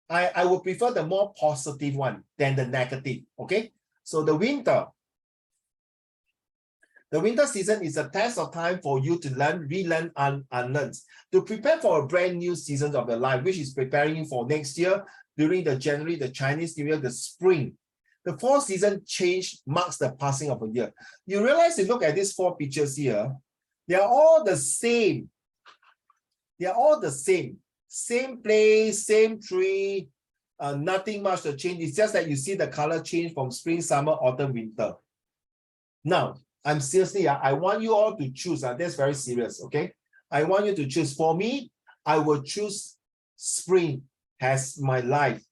I would prefer the more positive one than the negative, okay? So the winter season is a test of time for you to learn, relearn, and unlearn, to prepare for a brand new season of your life, which is preparing you for next year during the January, the Chinese New Year, the spring. The fall season change marks the passing of a year. You realize, you look at these 4 pictures here, they are all the same. They are all the same. Same place, same tree, nothing much to change. It's just that you see the color change from spring, summer, autumn, winter. Now, I'm seriously, I want you all to choose. That's very serious, okay? I want you to choose. For me, I will choose spring as my life.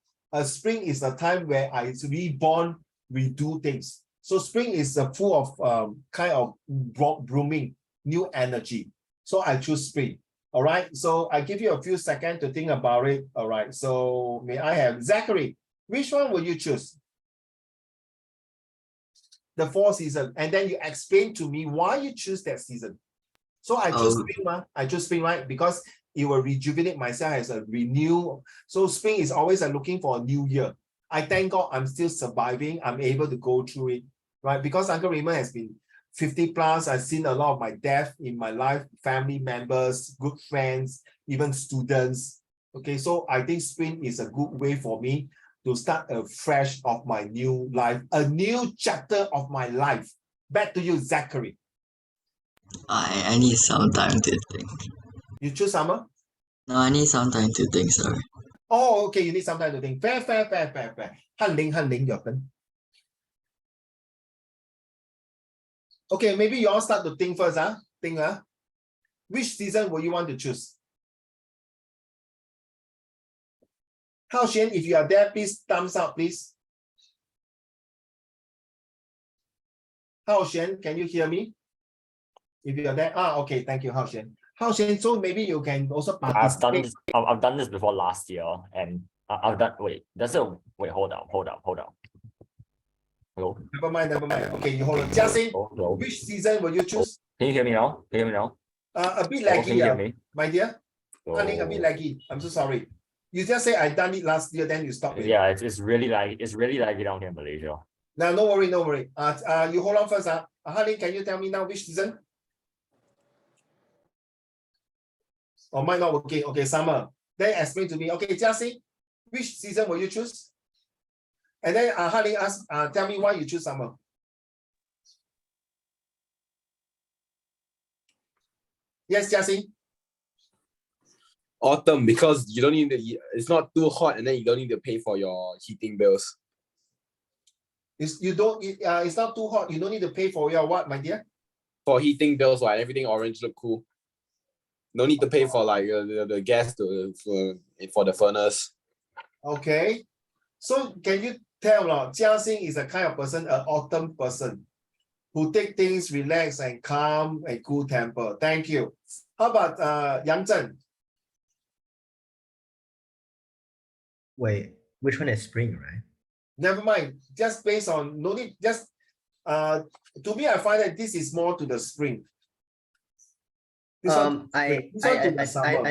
Spring is a time where I reborn, redo things. So spring is full of kind of blooming, new energy. So I choose spring. All right, so I give you a few seconds to think about it. All right, so may I have Zachary? Which one will you choose? The fall season, and then you explain to me why you choose that season. So I choose spring, I choose spring, right? Because it will rejuvenate myself as a renew. So spring is always looking for a new year. I thank God I'm still surviving. I'm able to go through it, right? Because Uncle Raymond has been 50 plus. I've seen a lot of my death in my life, family members, good friends, even students. Okay, so I think spring is a good way for me to start afresh of my new life, a new chapter of my life. Back to you, Zachary. I need some time to think. You choose summer? No, I need some time to think, sorry. Oh, okay, you need some time to think. Fair. Hanling, your turn. Okay, maybe you all start to think first. Which season will you want to choose? Hao Xian, if you are there, please thumbs up, please. Hao Xian, can you hear me? If you are there, okay, thank you, Hao Xian. Hao Xian, so maybe you can also participate. I've done this before last year, and I've done. Wait, hold up. Hello. Never mind. Okay, you hold on. Jiaxing, Hello. which season will you choose? Can you hear me now? A bit Hello, can you hear laggy, me? my dear. Honey, a bit laggy. I'm so sorry. You just say I done it last year, then you stop it. Yeah, it's really laggy down here in Malaysia. Now, no worry. You hold on first. Honey, can you tell me now which season? Oh, mine not working. Okay, summer. Then explain to me. Okay, Jiaxing, which season will you choose? And then Honey ask, tell me why you choose summer. Yes, Jiaxing. Autumn, because you don't need it's not too hot, and then you don't need to pay for your heating bills. It's not too hot. You don't need to pay for your what, my dear? For heating bills, right? Everything orange look cool. No need to pay for like the gas for the furnace. Okay. So can you tell Jiaxing is a kind of person, an autumn person, who take things relax and calm and cool temper. Thank you. How about Yang Zhen? Wait, which one is spring, right? Never mind. Just based on no need. Just to me, I find that this is more to the spring. I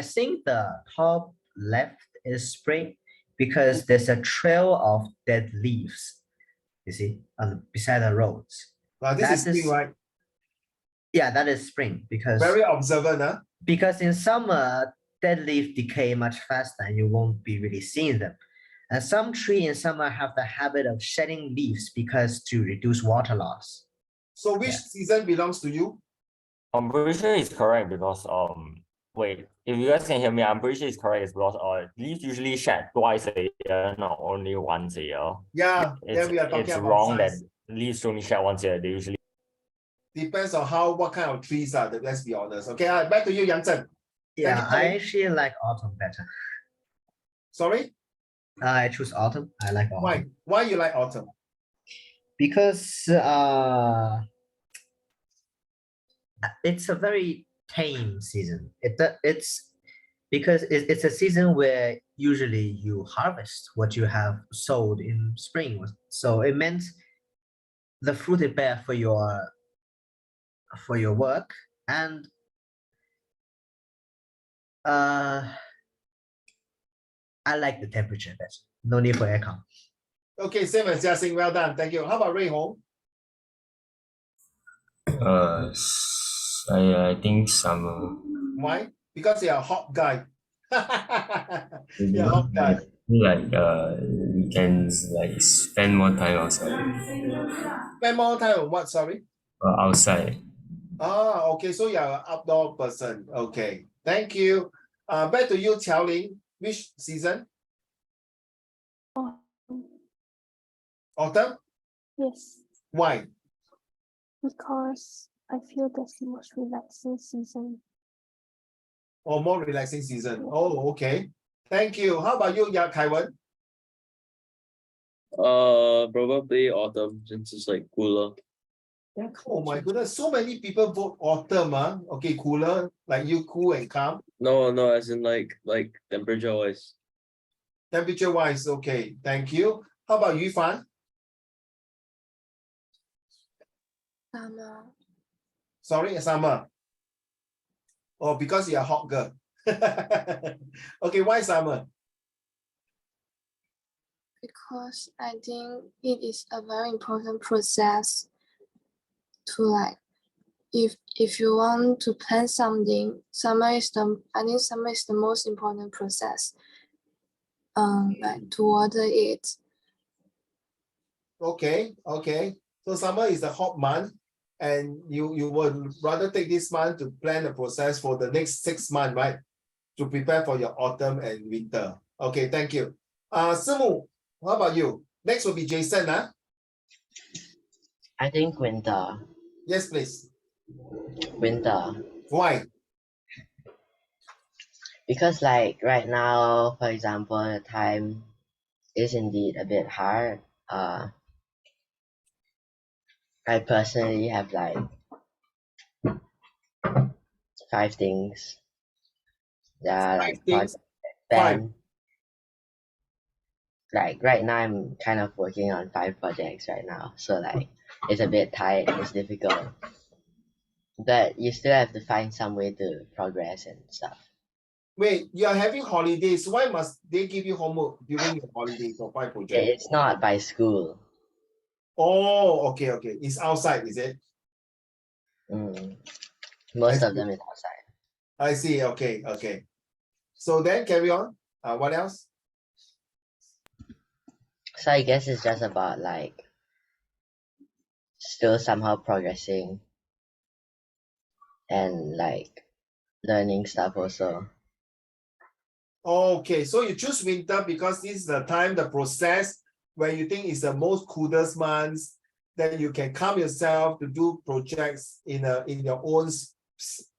think the top left is spring because there's a trail of dead leaves. You see, beside the roads. This is spring, right? Yeah, that is spring because very observant, huh? Because in summer, dead leaves decay much faster and you won't be really seeing them. And some trees in summer have the habit of shedding leaves because to reduce water loss. So which season belongs to you? I'm pretty sure it's correct because wait, if you guys can hear me, I'm pretty sure it's correct because leaves usually shed twice a year, not only once a year. Yeah, then we are talking it's about wrong size. that leaves only shed once a year. They usually depends on what kind of trees are. Let's be honest. Okay, back to you, Yang Zhen. Yeah, I actually like autumn better. Sorry? I choose autumn. I like autumn. Why you like autumn? Because it's a very tame season. It's because it's a season where usually you harvest what you have sowed in spring. So it meant the fruit it bear for your work, and I like the temperature better. No need for aircon. Okay, same as Jiaxing. Well done. Thank you. How about Rui Hong? I think summer. Why? Because you're a hot guy. You're a hot guy. Like we can like spend more time outside. Spend more time on what? Sorry. Outside. Okay. So you're an outdoor person. Okay. Thank you. Back to you, Qiaoling. Which season? Autumn? Yes. Why? Because I feel that's the most relaxing season. Or more relaxing season. Oh, okay. Thank you. How about you, Kaiwan? Probably autumn since it's like cooler. Oh my goodness, so many people vote autumn, Okay, cooler, like you cool and calm. No, as in like temperature wise. Temperature wise, okay. Thank you. How about you, Fan? Summer. Sorry, summer. Oh, because you're a hot girl. Okay, why summer? Because I think it is a very important process to like if you want to plan something, I think summer is the most important process. Like to water it. Okay. So summer is the hot month, and you would rather take this month to plan the process for the next 6 months, right? To prepare for your autumn and winter. Okay, thank you. Simu, how about you? Next will be Jason, I think winter. Yes, please. Winter. Why? Because like right now, for example, the time is indeed a bit hard. I personally have like 5 things that are like things. project like right now I'm kind of working on 5 projects right now, so like it's a bit tight, it's difficult, but you still have to find some way to progress and stuff. Wait, you are having holidays. Why must they give you homework during your holidays for 5 projects? It's not by school. Oh, okay. It's outside, is it? Most of them is outside. I see. Okay. So then carry on. What else? So I guess it's just about like still somehow progressing and like learning stuff also. Okay, so you choose winter because this is the time, the process where you think is the most coolest months, that you can calm yourself to do projects in your own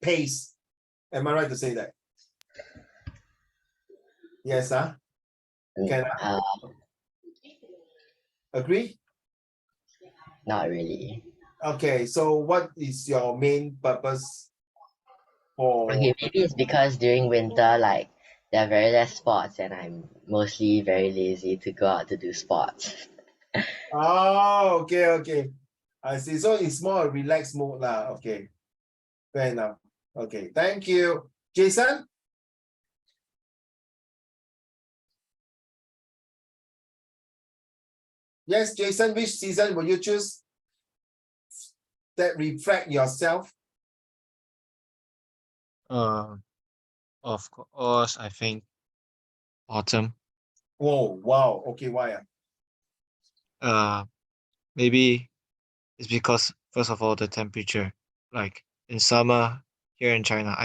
pace. Am I right to say that? Yes, huh? Can I agree? Not really. Okay, so what is your main purpose for? Okay, maybe it's because during winter, like there are very less sports, and I'm mostly very lazy to go out to do sports. Oh, okay. I see. So it's more a relaxed mode lah. Okay, fair enough. Okay, thank you, Jason. Yes, Jason, which season will you choose that reflect yourself? Of course, I think autumn. Whoa, wow. Okay, why? Maybe it's because first of all the temperature. Like in summer here in China,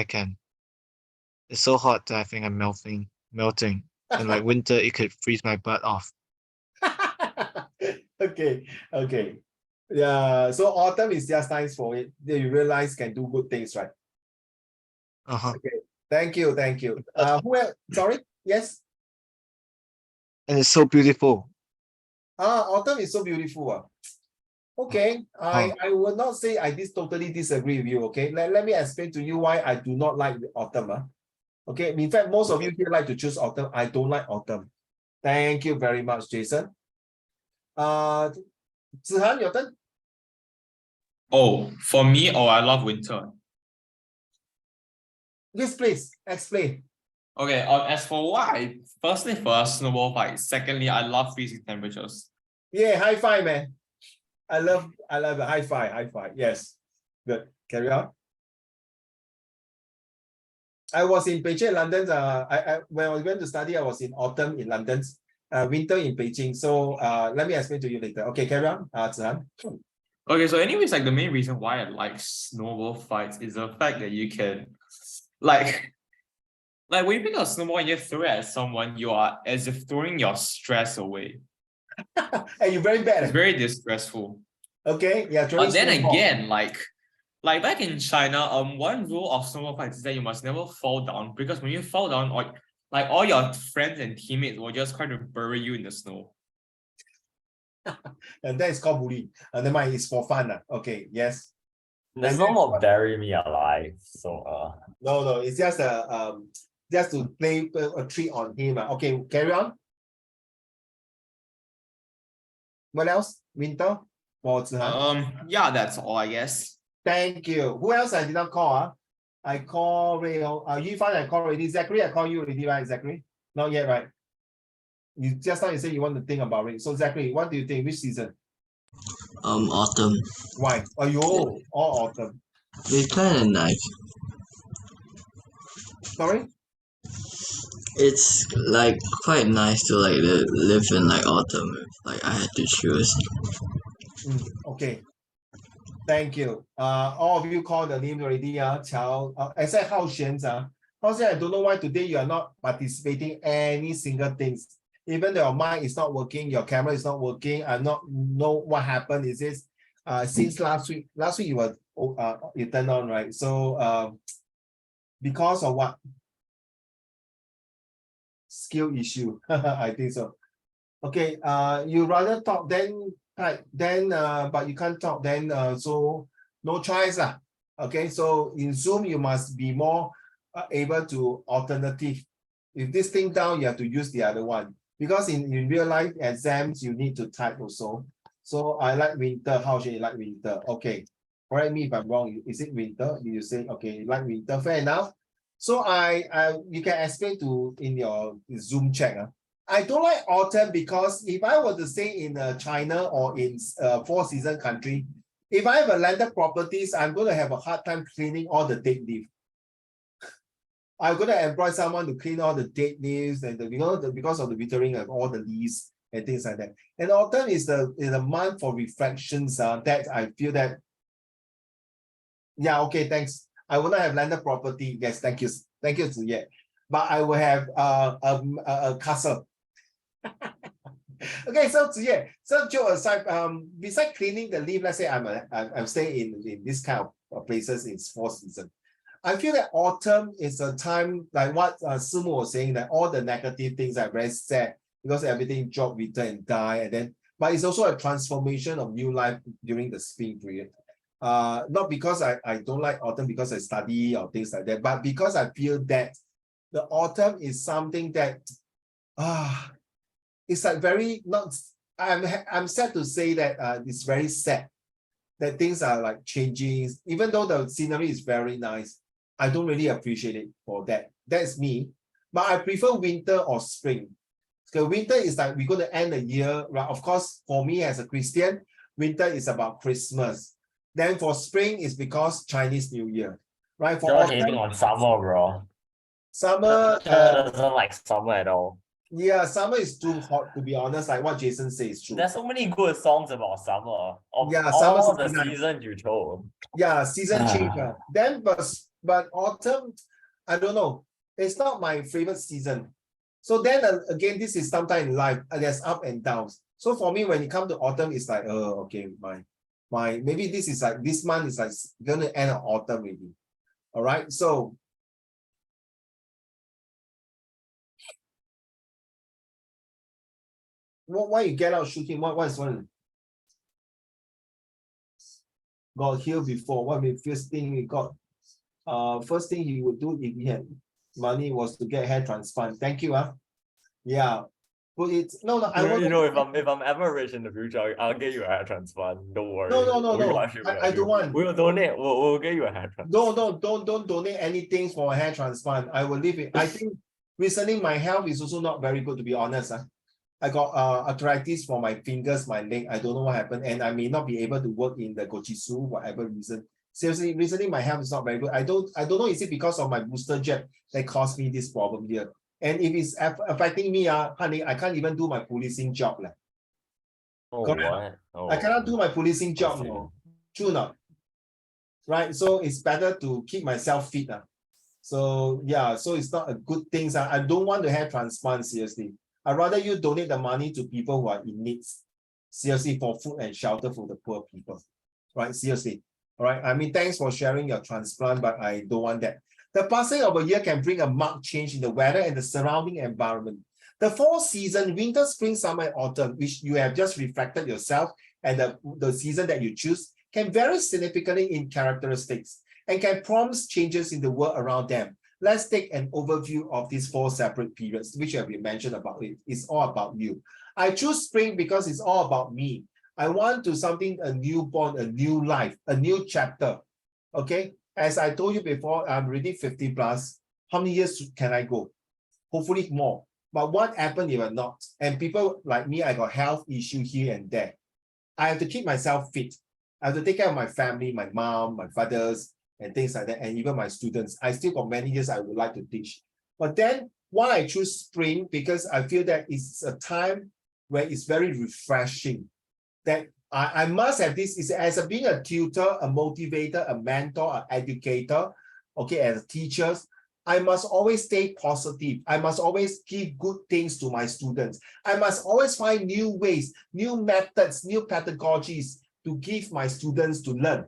it's so hot that I think I'm melting. And like winter, it could freeze my butt off. Okay. Yeah, so autumn is just nice for it. Then you realize can do good things, right? Okay. Thank you. Who else? Sorry? Yes. And it's so beautiful. Autumn is so beautiful. Okay, I will not say I totally disagree with you. Okay, let me explain to you why I do not like the autumn. Okay, in fact, most of you here like to choose autumn. I don't like autumn. Thank you very much, Jason. Zihan, your turn. Oh, for me, I love winter. Yes, please explain. Okay, as for why, firstly, for a snowball fight. Secondly, I love freezing temperatures. Yeah, high five, man. I love it. High five. Yes, good. Carry on. I was in Beijing, London. When I was going to study, I was in autumn in London, winter in Beijing. So let me explain to you later. Okay, carry on, Zihan. Okay, so anyways, like the main reason why I like snowball fights is the fact that you can, like when you pick up a snowball and you throw it at someone, you are as if throwing your stress away. And you're very bad. It's very distressful. Okay, yeah. But then again, like back in China, one rule of snowball fights is that you must never fall down, because when you fall down, all your friends and teammates will just try to bury you in the snow. And that is called bully. Never mind, it's for fun. Okay, yes. There's no more bury me alive. So No, it's just just to play a trick on him. Okay, carry on. What else? Winter for Zihan? Yeah, that's all, I guess. Thank you. Who else I did not call? I call Rayo. Yifan, I call already. Zachary, I call you already, right? Zachary? Not yet, right? You just now you say you want to think about it. So Zachary, what do you think? Which season? Autumn. Why? All autumn. It's kind of nice. Sorry? It's like quite nice to like live in like autumn if like I had to choose. Okay. Thank you. All of you called the name already. Chao. Except Hao Xuan. Hao Xuan, I don't know why today you are not participating any single things. Even though your mic is not working, your camera is not working. I not know what happened. Is this since last week? Last week you were you turned on, right? So because of what? Skill issue. I think so. Okay, you rather talk then type, then but you can't talk, then so no choice. Okay, so in Zoom, you must be more able to alternative. If this thing down, you have to use the other one. Because in real life exams, you need to type also. So I like winter. How should you like winter? Okay, correct me if I'm wrong. Is it winter? You say, okay, you like winter, fair enough. So you can explain to in your Zoom chat. I don't like autumn because if I were to stay in China or in four-season country, if I have a landed properties, I'm going to have a hard time cleaning all the dead leaves. I'm going to employ someone to clean all the dead leaves and because of the withering of all the leaves and things like that. And autumn is the month for reflections that I feel that, yeah, okay, thanks. I will not have landed property. Yes, thank you. Thank you, Ziye. But I will have a castle. Okay, so Ziye, so Joe aside, besides cleaning the leaf, let's say I'm staying in this kind of places in four season. I feel that autumn is a time like what Sumo was saying, that all the negative things are very sad because everything drop, wither and die, and then but it's also a transformation of new life during the spring period. Not because I don't like autumn because I study or things like that, but because I feel that the autumn is something that it's like very not. I'm sad to say that it's very sad that things are like changing. Even though the scenery is very nice, I don't really appreciate it for that. That's me. But I prefer winter or spring. So winter is like we're going to end the year, right? Of course, for me as a Christian, winter is about Christmas. Then for spring is because Chinese New Year, right? For You're hating on summer, bro. Summer doesn't like summer at all. Yeah, summer is too hot, to be honest. Like what Jason says is true. There's so many good songs about summer. Of Yeah, all summer's the nice. seasons you chose. Yeah, season change. Then, but autumn, I don't know. It's not my favorite season. So then again, this is sometime in life. There's up and downs. So for me, when it comes to autumn, it's like, okay, my maybe this is like this month is like gonna end of autumn maybe. All right. So why you get out shooting? What is one? Got healed before. What the first thing he got? First thing he would do if he had money was to get hair transplant. Thank you. Yeah. But it's no. I want. You know, if I'm ever rich in the future, I'll get you a hair transplant. Don't worry. No. I don't want. We'll donate. We'll get you a hair transplant. Don't donate anything for a hair transplant. I will leave it. I think recently my health is also not very good, to be honest. I got arthritis for my fingers, my leg. I don't know what happened, and I may not be able to work in the Gochisu, whatever reason. Seriously, recently my health is not very good. I don't know. Is it because of my booster jab that caused me this problem here? And if it's affecting me, honey, I can't even do my policing job. What? I cannot do my policing job. No, true not. Right. So it's better to keep myself fit. So yeah, so it's not a good thing. I don't want to have transplant, seriously. I'd rather you donate the money to people who are in need, seriously, for food and shelter for the poor people, right? Seriously, all right? I mean, thanks for sharing your transplant, but I don't want that. The passing of a year can bring a marked change in the weather and the surrounding environment. The fall season, winter, spring, summer, and autumn, which you have just reflected yourself, and the season that you choose, can vary significantly in characteristics and can prompt changes in the world around them. Let's take an overview of these four separate periods, which have been mentioned about it. It's all about you. I choose spring because it's all about me. I want to something, a newborn, a new life, a new chapter. Okay. As I told you before, I'm already 50 plus. How many years can I go? Hopefully more. But what happened if I'm not? And people like me, I got health issue here and there. I have to keep myself fit. I have to take care of my family, my mom, my fathers, and things like that, and even my students. I still got many years I would like to teach. But then why I choose spring, because I feel that it's a time where it's very refreshing. That I must have this, is as being a tutor, a motivator, a mentor, an educator, okay, as teachers, I must always stay positive. I must always give good things to my students. I must always find new ways, new methods, new pedagogies to give my students to learn.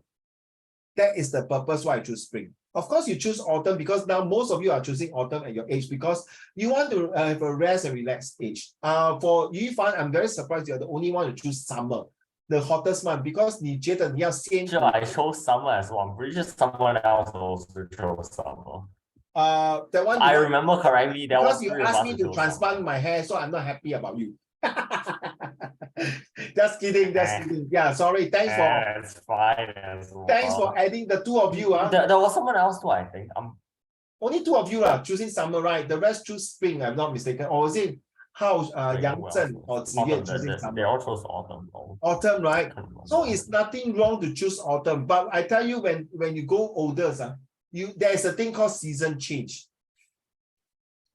That is the purpose why I choose spring. Of course, you choose autumn because now most of you are choosing autumn at your age because you want to have a rest and relaxed age. For Yifan, I'm very surprised you're the only one to choose summer, the hottest month, because 你觉得你要先 Sure, I chose summer as well. I'm pretty sure someone else also chose summer. That one I remember correctly, there was because you three of asked us me who to chose transplant summer. my hair, so I'm not happy about you. Just kidding, just kidding. Yeah, sorry. Thanks It's fine as well. thanks for adding the two of you. There was someone else too, I think. Only two of you are choosing summer, right? The rest choose spring, I'm not mistaken. Or is it how Yang Zhen or Ziye choosing They summer? all chose autumn. Autumn, right? So it's nothing wrong to choose autumn. But I tell you, when you go older, there's a thing called season change.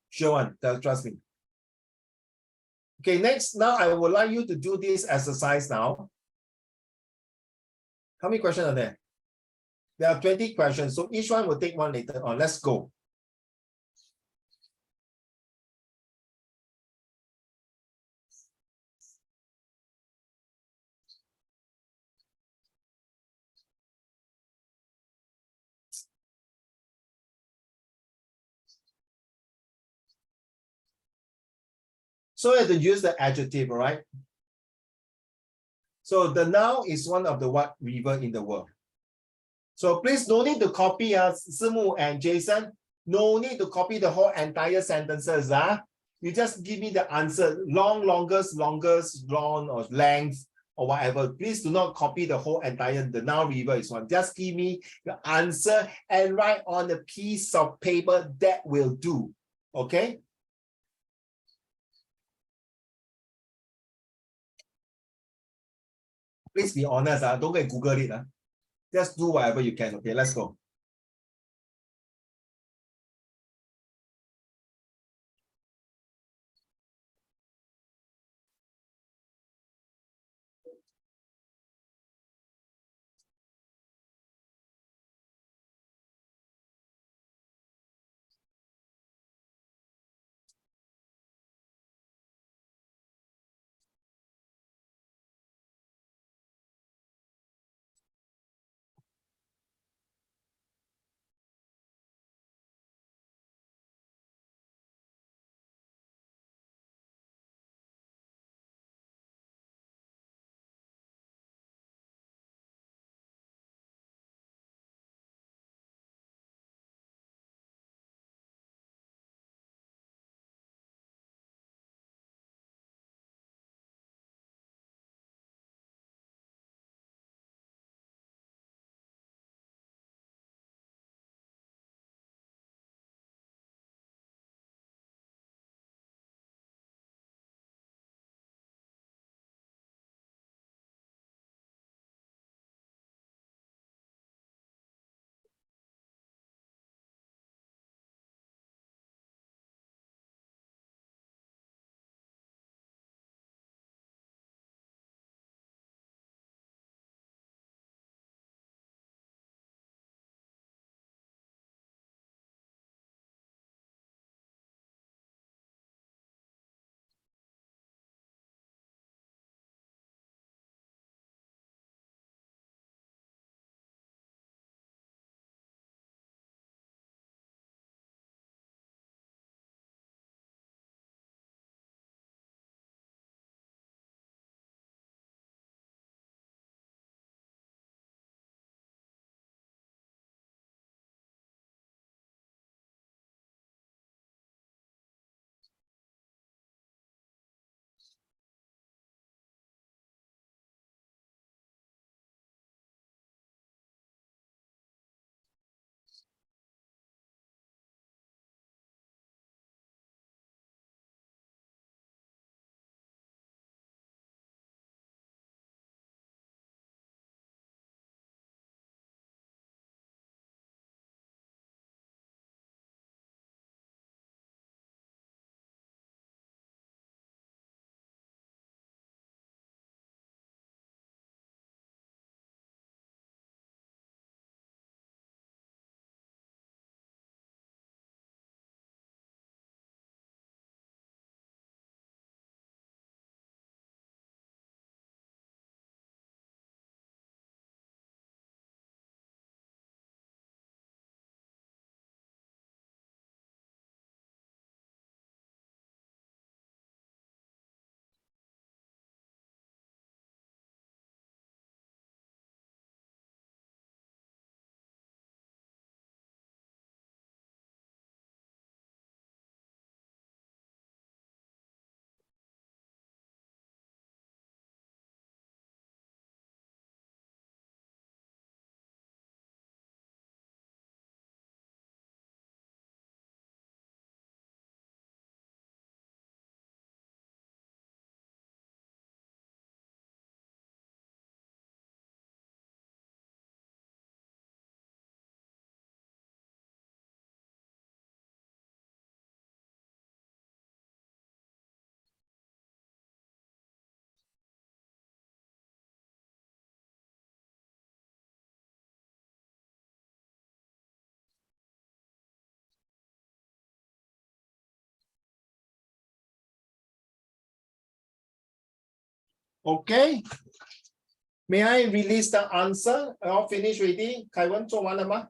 Sure one, trust me. Okay, next, now I would like you to do this exercise now. How many questions are there? There are 20 questions, so each one will take one later on. Let's go. So you have to use the adjective, all right? So the noun is one of the what river in the world. So please no need to copy Simu and Jason. No need to copy the whole entire sentences. You just give me the answer, longest, long or length or whatever. Please do not copy the whole entire, the noun river is one. Just give me the answer and write on a piece of paper. That will do. Okay? Please be honest. Don't go and Google it. Just do whatever you can. Okay, let's go. Okay. May I release the answer? All finished already? 凯文做完了吗？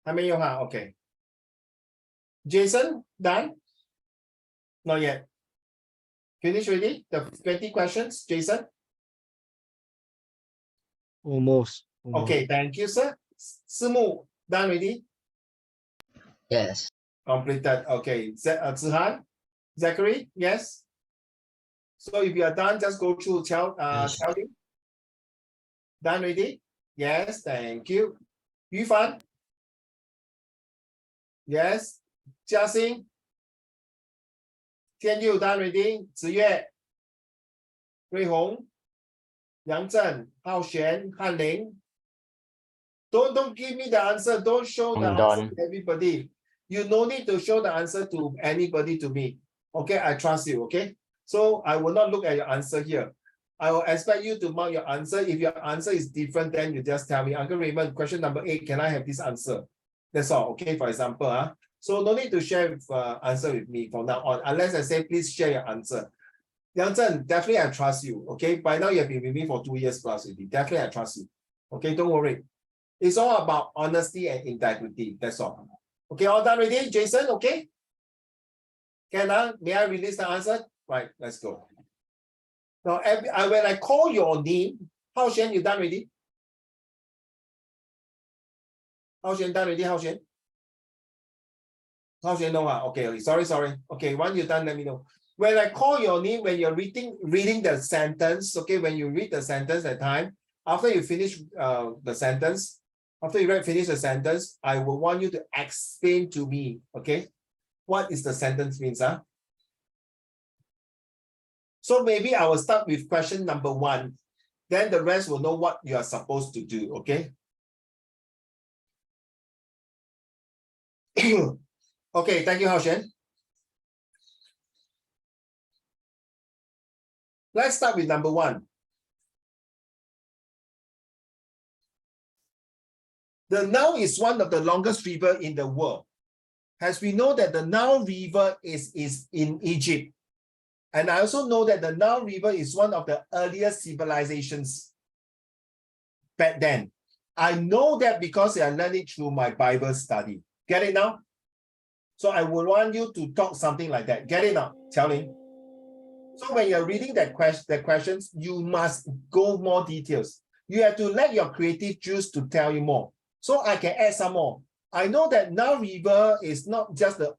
还没有哈 Okay. Jason, done? Not yet. Finish already? The 20 questions, Jason? Almost. Okay, thank you, sir. Simu, done already? Yes. Completed. Okay. Zihan? Zachary? Yes? So if you are done, just go through Xiao Ling. Done already? Yes, thank you. Yufan? Yes. Jiaxing? Tianyu, done already? Ziyue? Rui Hong? Yang Zhen? Hao Xuan? Han Ling? Don't give me the answer. Don't show the I'm answer done. to everybody. You no need to show the answer to anybody to me. Okay, I trust you. Okay, so I will not look at your answer here. I will expect you to mark your answer. If your answer is different, then you just tell me, Uncle Raymond, question number 8, can I have this answer? That's all. Okay, for example, so no need to share answer with me from now on, unless I say, please share your answer. Yang Zhen, definitely I trust you. Okay, by now you have been with me for 2 years plus already. Definitely I trust you. Okay, don't worry. It's all about honesty and integrity. That's all. Okay, all done already? Jason, okay? Can may I release the answer? Right, let's go. Now, when I call your name, Hao Xuan, you done already? Hao Xuan done already? Hao Xuan? Hao Xuan, no, okay, sorry. Okay, once you're done, let me know. When I call your name, when you're reading the sentence, okay, when you read the sentence at time, after you finish the sentence, after you finish the sentence, I will want you to explain to me, okay, what is the sentence means, So maybe I will start with question number 1. Then the rest will know what you are supposed to do, okay? Okay, thank you, Hao Xuan. Let's start with number 1. The Nile is one of the longest rivers in the world. As we know that the Nile River is in Egypt. And I also know that the Nile River is one of the earliest civilizations back then. I know that because I learned it through my Bible study. Get it now? So I would want you to talk something like that. Get it now, Xiaoling? So when you're reading the questions, you must go more details. You have to let your creative juice to tell you more. So I can add some more. I know that Nile River is not just the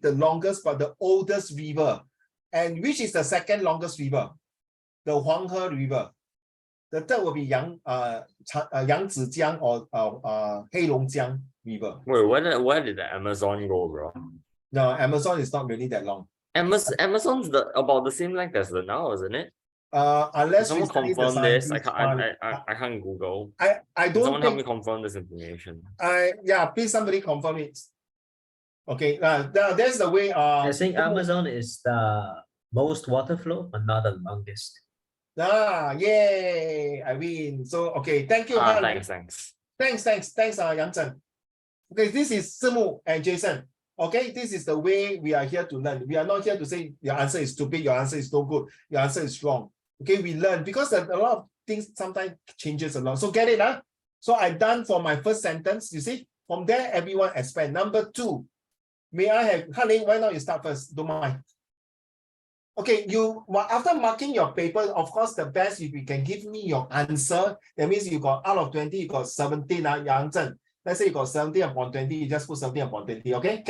longest, but the oldest river. And which is the second longest river? The Huanghe River. The third will be Yangtze or Heilongjiang River. Wait, where did the Amazon go, bro? No, Amazon is not really that long. Amazon's about the same length as the Nile, isn't it? Unless someone we confirm this, I I can't Google. I don't Someone help me confirm this information. Yeah, please somebody confirm it. Okay, there's the way. I think Amazon is the most water flow, but not the longest. Yay! I win. So okay, thank you. Thanks, Yang Zhen. Okay, this is Simu and Jason. Okay, this is the way we are here to learn. We are not here to say your answer is stupid, your answer is no good, your answer is wrong. Okay, we learn because a lot of things sometimes changes a lot. So get it, huh? So I done for my first sentence. You see, from there everyone expand. Number 2, may I have Hanling? Why not you start first? Don't mind. Okay, after marking your paper, of course, the best if you can give me your answer. That means you got out of 20, you got 17. Yang Zhen. Let's say you got 17 upon 20, you just put 17 upon 20. Okay?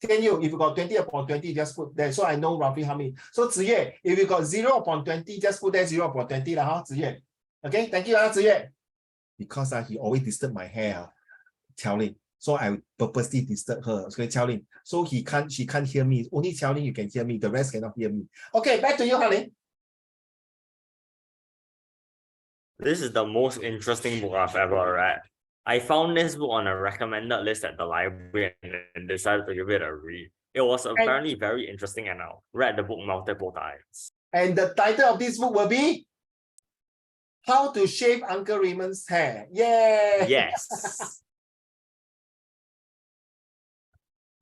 Can you? If you got 20 upon 20, you just put there. So I know roughly how many. So Ziyue, if you got 0 upon 20, just put there 0 upon 20. Ziyue. Okay, thank you, Ziyue. Because he always disturbed my hair, Qiaoling. So I purposely disturb her. Okay, Qiaoling. So she can't hear me. Only Qiaoling you can hear me. The rest cannot hear me. Okay, back to you, Hanling. This is the most interesting book I've ever read. I found this book on a recommended list at the library and decided to give it a read. It was apparently very interesting and I read the book multiple times. And the title of this book will be How to Shave Uncle Raymond's Hair. Yay! Yes.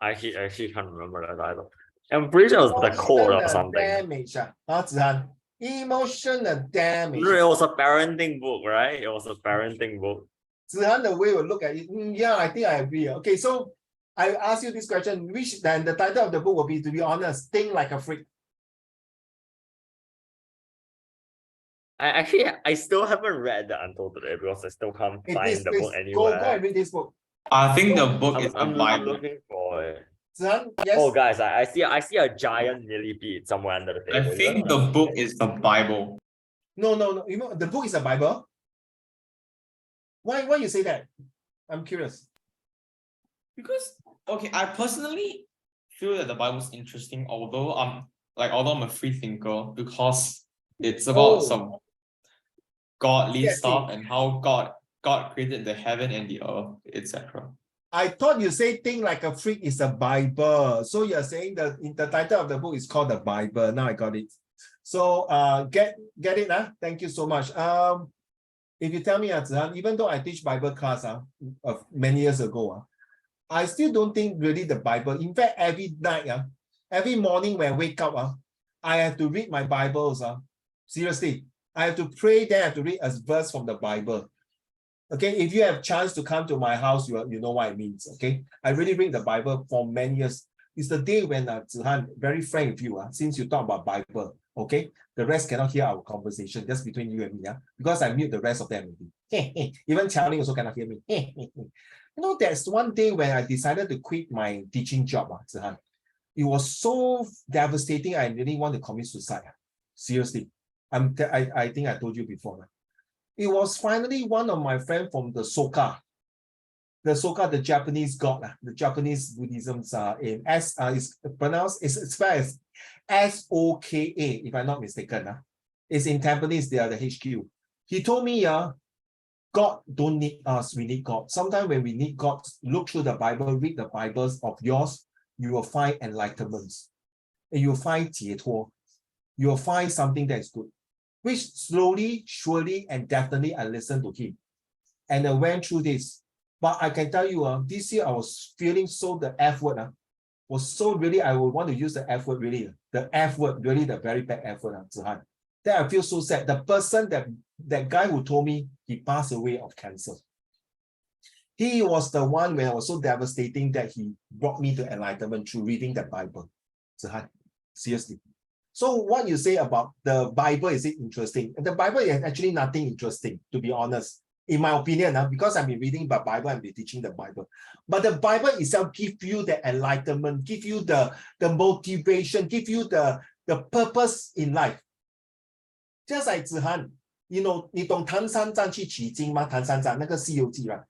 I actually can't remember the title. I'm pretty sure it was The Code or something. Damage. Zihan. Emotional damage. No, it was a parenting book, right? It was a parenting book. Zihan, the way we look at it, yeah, I think I agree. Okay, so I ask you this question, which then the title of the book will be, to be honest, Think Like a Freak. I still haven't read The Untold Today because I still can't find the book anywhere. Go and read this book. I think the book is the I'm Bible. looking for it. Zihan, yes. Oh, guys, I see a giant millipede somewhere under the I table. think the book is the Bible. No. You know, the book is a Bible. Why you say that? I'm curious. Because okay, I personally feel that the Bible is interesting, although I'm a free thinker, because it's about some godly stuff and how God created the heaven and the earth, etc. I thought you say Think Like a Freak is a Bible. So you're saying that the title of the book is called the Bible. Now I got it. So get it, huh? Thank you so much. If you tell me, Zihan, even though I teach Bible class many years ago, I still don't think really the Bible. In fact, every night, every morning when I wake up, I have to read my Bibles. Seriously, I have to pray, then I have to read a verse from the Bible. Okay, if you have chance to come to my house, you know what it means. Okay, I really read the Bible for many years. It's the day when Zihan, very frank with you, since you talk about Bible, okay, the rest cannot hear our conversation, just between you and me, because I mute the rest of them. Even Charlie also cannot hear me. You know, there's one day when I decided to quit my teaching job, Zihan. It was so devastating. I really want to commit suicide. Seriously, I think I told you before. It was finally one of my friends from the Soka. The Soka, the Japanese god, the Japanese Buddhism's in is pronounced, it's spelled as Soka, if I'm not mistaken. It's in Tampines, they are the HQ. He told me, God don't need us, we need God. Sometimes when we need God, look through the Bible, read the Bibles of yours, you will find enlightenments. And you'll find 解脱. You'll find something that is good. Which slowly, surely, and definitely I listened to him. And I went through this. But I can tell you, this year I was feeling so the F word was so really, I would want to use the F word really. The F word, really the very bad F word, Zihan. Then I feel so sad. The person, that guy who told me he passed away of cancer. He was the one when I was so devastating that he brought me to enlightenment through reading the Bible. Zihan, seriously. So what you say about the Bible, is it interesting? The Bible is actually nothing interesting, to be honest. In my opinion, because I've been reading the Bible, I've been teaching the Bible. But the Bible itself gives you the enlightenment, gives you the motivation, gives you the purpose in life. Just like Zihan, you know, 你懂唐三藏去取经吗？唐三藏那个西游记 right?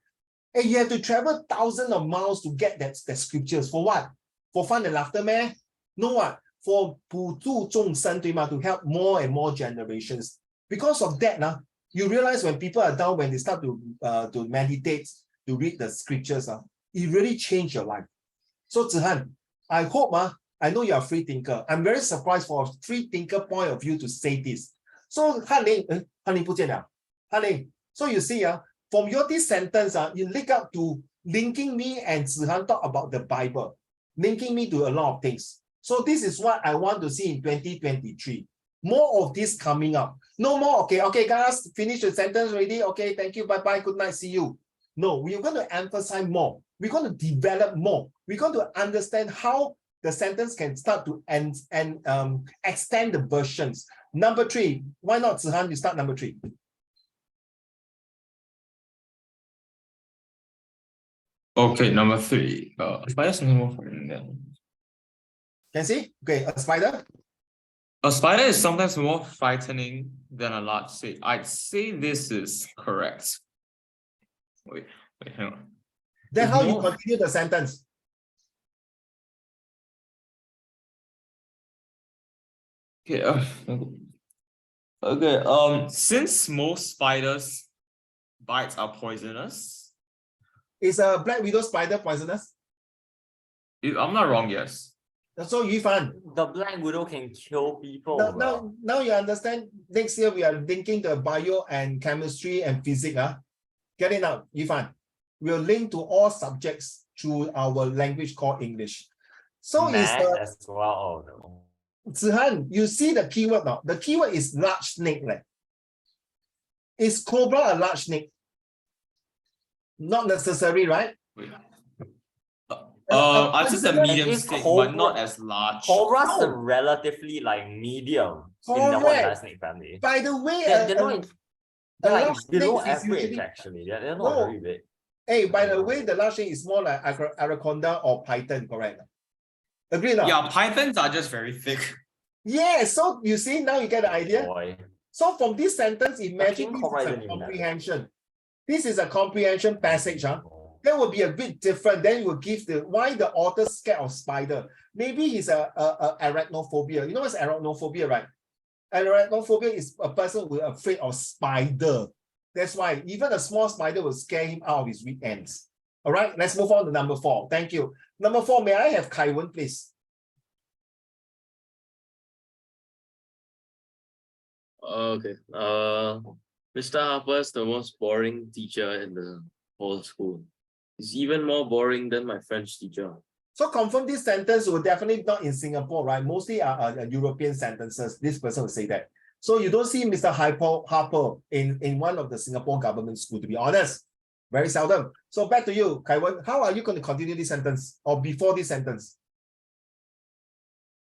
And you have to travel thousands of miles to get that scriptures. For what? For fun and laughter, man? No what? For 普度众生, to help more and more generations. Because of that, you realize when people are down, when they start to meditate, to read the scriptures, it really changed your life. So Zihan, I hope, I know you're a free thinker. I'm very surprised for a free thinker point of view to say this. So Hanling, so you see, from your this sentence, you link up to linking me and Zihan talk about the Bible, linking me to a lot of things. So this is what I want to see in 2023. More of this coming up. No more, okay, guys, finish the sentence already. Okay, thank you, bye-bye, good night, see you. No, we're going to emphasize more. We're going to develop more. We're going to understand how the sentence can start to extend the versions. Number 3, why not, Zihan, you start number 3. Okay, number 3. Spiders are more frightening. Can see? Okay, a spider. A spider is sometimes more frightening than a large snake. I'd say this is correct. Wait, hang on. Then how you continue the sentence? Okay. Okay. Since most spiders' bites are poisonous. Is a black widow spider poisonous? If I'm not wrong, yes. So Yifan, the black widow can kill people. Now you understand. Next year we are linking the bio and chemistry and physics. Get it now, Yifan. We'll link to all subjects through our language called English. So math as well. Zihan, you see the keyword now. The keyword is large snake. Is cobra a large snake? Not necessary, right? I just a medium Actually, snake, cobra- but not as large. Cobras are No. relatively like medium in the whole Correct. entire snake family. By the way, They're not in, they're like large below snake is average usually- actually. They're not No. very big. Hey, by the way, the large snake is more like anaconda or python, correct? Agree now? Yeah, pythons are just very thick. Yeah, so you see, now you get the idea. Boy. So from this sentence, imagine king this cobra is a isn't even that big. comprehension. This is a comprehension passage. That would be a bit different. Then you will give the why the author scared of spider. Maybe he's a arachnophobia. You know what's arachnophobia, right? Arachnophobia is a person who is afraid of spider. That's why even a small spider will scare him out of his weekends. All right, let's move on to number 4. Thank you. Number 4, may I have Kaiwen, please? Okay. Mr. Harper is the most boring teacher in the whole school. He's even more boring than my French teacher. So confirm this sentence will definitely not in Singapore, right? Mostly are European sentences. This person will say that. So you don't see Mr. Harper in one of the Singapore government school, to be honest. Very seldom. So back to you, Kaiwen. How are you going to continue this sentence or before this sentence?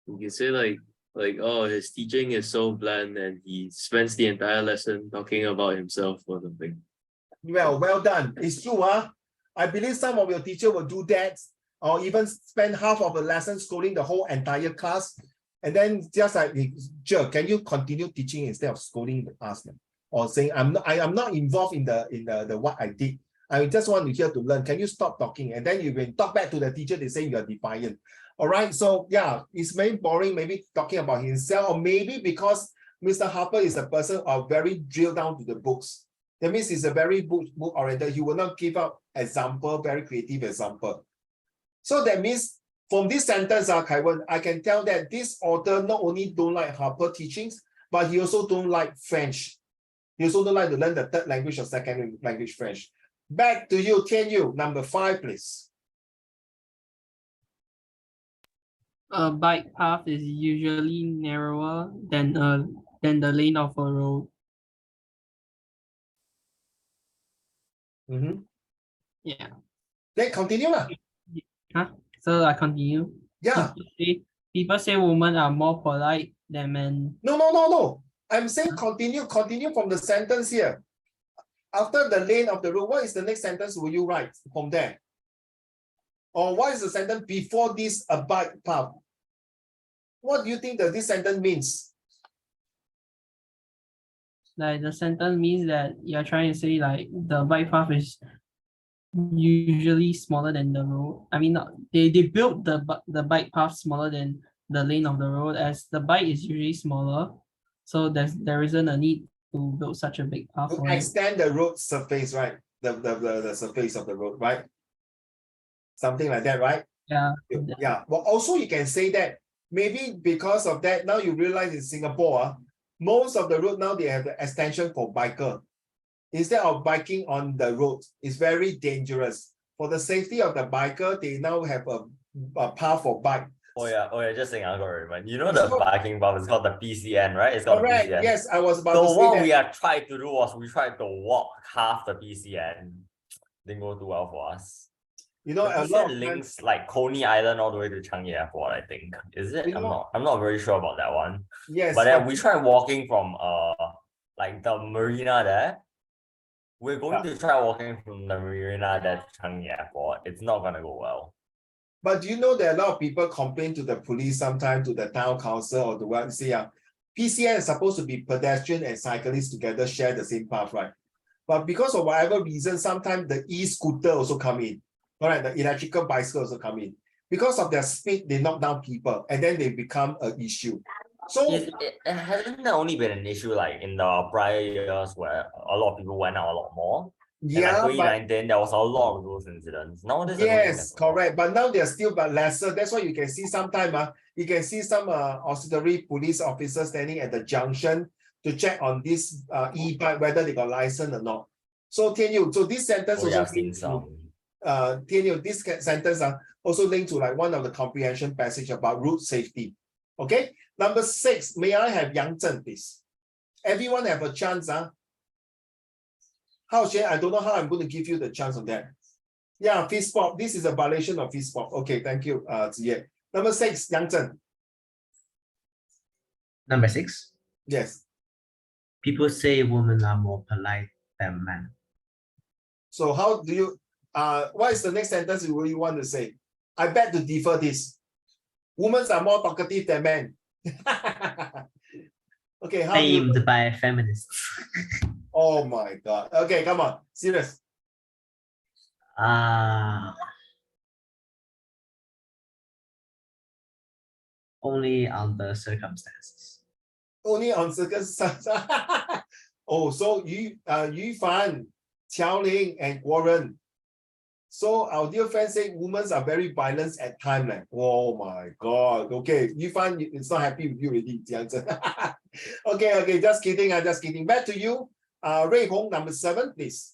You can say like, oh, his teaching is so bland and he spends the entire lesson talking about himself or something. Well done. It's true, huh? I believe some of your teacher will do that, or even spend half of the lesson scolding the whole entire class, and then just like, Joe, can you continue teaching instead of scolding us, or saying I'm not involved in the what I did. I just want to hear to learn. Can you stop talking? And then you can talk back to the teacher. They say you are defiant. All right. So yeah, it's very boring. Maybe talking about himself, or maybe because Mr. Harper is a person very drilled down to the books. That means he's a very book oriented. He will not give up example, very creative example. So that means from this sentence, Kaiwen, I can tell that this author not only don't like Harper teachings, but he also don't like French. He also don't like to learn the third language or second language French. Back to you, Tian-Yu, number 5, please. A bike path is usually narrower than the lane of a road. Yeah. Then continue lah. Huh? So I continue. Yeah. People say women are more polite than men. No. I'm saying continue from the sentence here. After the lane of the road, what is the next sentence will you write from there? Or what is the sentence before this a bike path? What do you think that this sentence means? Like the sentence means that you're trying to say like the bike path is usually smaller than the road. I mean, not they built the bike path smaller than the lane of the road, as the bike is usually smaller. So there isn't a need to build such a big path. To extend the road surface, right? The surface of the road, right? Something like that, right? Yeah. Yeah. Well, also you can say that maybe because of that, now you realize in Singapore, most of the road now they have the extension for biker. Instead of biking on the road, it's very dangerous. For the safety of the biker, they now have a path for bike. Oh yeah, just saying, I got to remind. You know the biking path is called the PCN, right? It's called correct. The PCN. Yes, I was about so to say what that. we are trying to do was we tried to walk half the PCN. Didn't go too well for us. You know, the a lot of links like Coney Island all the way to Changi Airport, I think. Is it? I'm not very sure about that one. Yes. But then we tried walking from like the marina there. We're going to try walking from the marina there to Changi Airport. It's not gonna go well. But do you know that a lot of people complain to the police sometimes, to the town council or the one say, PCN is supposed to be pedestrian and cyclists together share the same path, right? But because of whatever reason, sometimes the e-scooter also come in. All right, the electrical bicycle also come in. Because of their speed, they knock down people and then they become an issue. So it hasn't only been an issue like in the prior years where a lot of people went out a lot more. Yeah, and like 2019, there was a lot of those incidents. Nowadays, yes, correct. But now they're still but lesser. That's why you can see sometimes you can see some auxiliary police officers standing at the junction to check on this e-bike whether they got license or not. So Tian-Yu, so this sentence also linked to Tian-Yu, this sentence also linked to like one of the comprehension passage about road safety. Okay. Number 6, may I have Yang Zhen, please? Everyone have a chance. How Xuan, I don't know how I'm going to give you the chance of that. Yeah, fist pop. This is a violation of fist pop. Okay, thank you, Ziye. Number 6, Yang Zhen. Number 6. Yes. People say women are more polite than men. So how do you, what is the next sentence you want to say? I beg to differ this. Women are more talkative than men. Okay, how do you, Named by feminists. oh my God. Okay, come on, serious. Only under circumstances. Only on circumstances. Oh, so Yu Fan, Qiao Ling, and Warren. So our dear friend say women are very violent at times. Like, oh my God. Okay, Yu Fan is not happy with you already. Okay, just kidding. Just kidding. Back to you. Rui Hong, number 7, please.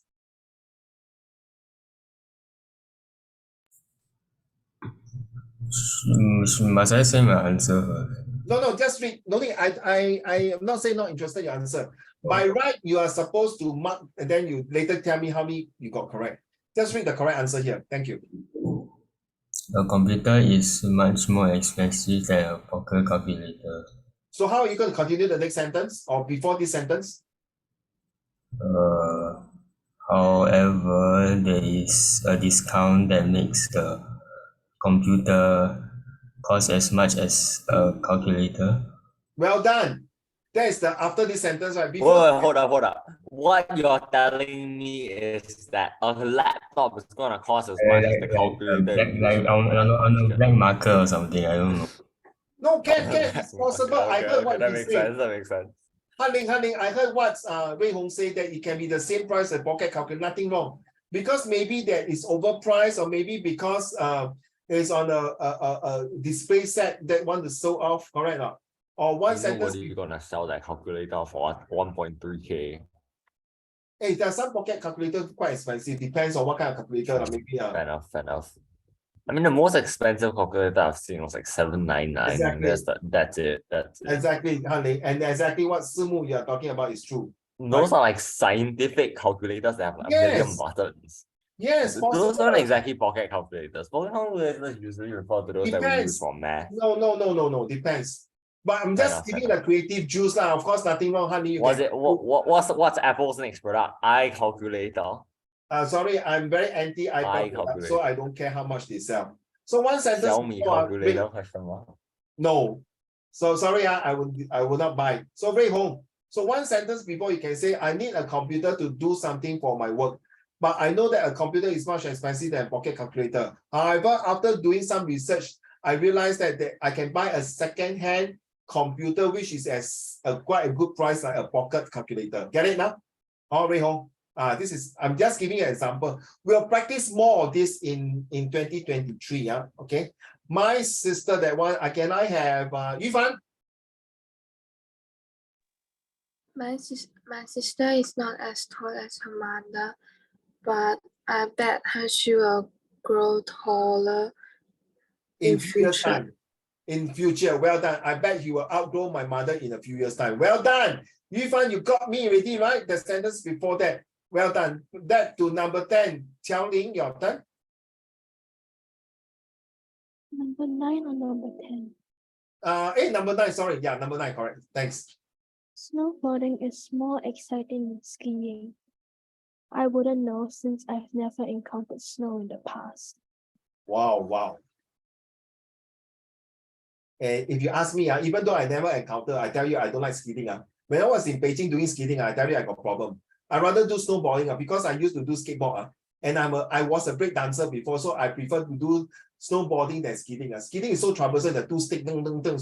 Must I say my answer first? No, just read. No, I am not saying not interested in your answer. By right, you are supposed to mark and then you later tell me how many you got correct. Just read the correct answer here. Thank you. A computer is much more expensive than a pocket calculator. So how are you going to continue the next sentence or before this sentence? However, there is a discount that makes the computer cost as much as a calculator. Well done. That is the after this sentence, right? Before, hold up. What you're telling me is that a laptop is gonna cost as much as the calculator. Like on a black marker or something, I don't know. No, can, it's possible. I heard what that he makes said. sense. That makes sense. Hanling, I heard what Rui Hong say that it can be the same price as pocket calculator. Nothing wrong, because maybe that is overpriced, or maybe because it's on a display set that want to show off. Correct or not? Or one sentence. Nobody gonna sell that calculator for 1.3K. Hey, there's some pocket calculator quite expensive. Depends on what kind of calculator. Maybe. Fair enough. I mean, the most expensive calculator I've seen was like 799. Exactly. That's it. Exactly, Hanling, and exactly what Simu you're talking about is true. Those are like scientific calculators that have like a million buttons. Yes, those aren't exactly pocket calculators. Pocket calculators usually refer to those that we use for math. No. Depends. But I'm just giving the creative juice now. Of course, nothing wrong, honey. What's Apple's next product? iCalculator. Sorry, I'm very anti iPad, so I don't care how much they sell. So one sentence. Xiaomi calculator, question mark. No. So sorry, I will not buy. So very home. So one sentence before you can say, I need a computer to do something for my work. But I know that a computer is much expensive than a pocket calculator. However, after doing some research, I realized that I can buy a second-hand computer, which is quite a good price like a pocket calculator. Get it now? All right, home. I'm just giving you an example. We'll practice more of this in 2023. Yeah, okay. My sister, that one, can I have Yifan? My sister is not as tall as her mother, but I bet she will grow taller in future. In future, well done. I bet you will outgrow my mother in a few years' time. Well done. Yifan, you got me already, right? The sentence before that. Well done. That to number 10. Qiao Ling, your turn. Number 9 or number 10? Number 9, sorry. Yeah, number 9, correct. Thanks. Snowboarding is more exciting than skiing. I wouldn't know since I've never encountered snow in the past. Wow. And if you ask me, even though I never encountered, I tell you I don't like skiing. When I was in Beijing doing skiing, I tell you I got problem. I rather do snowboarding because I used to do skateboard. And I was a break dancer before, so I prefer to do snowboarding than skiing. Skiing is so troublesome, the two sticks,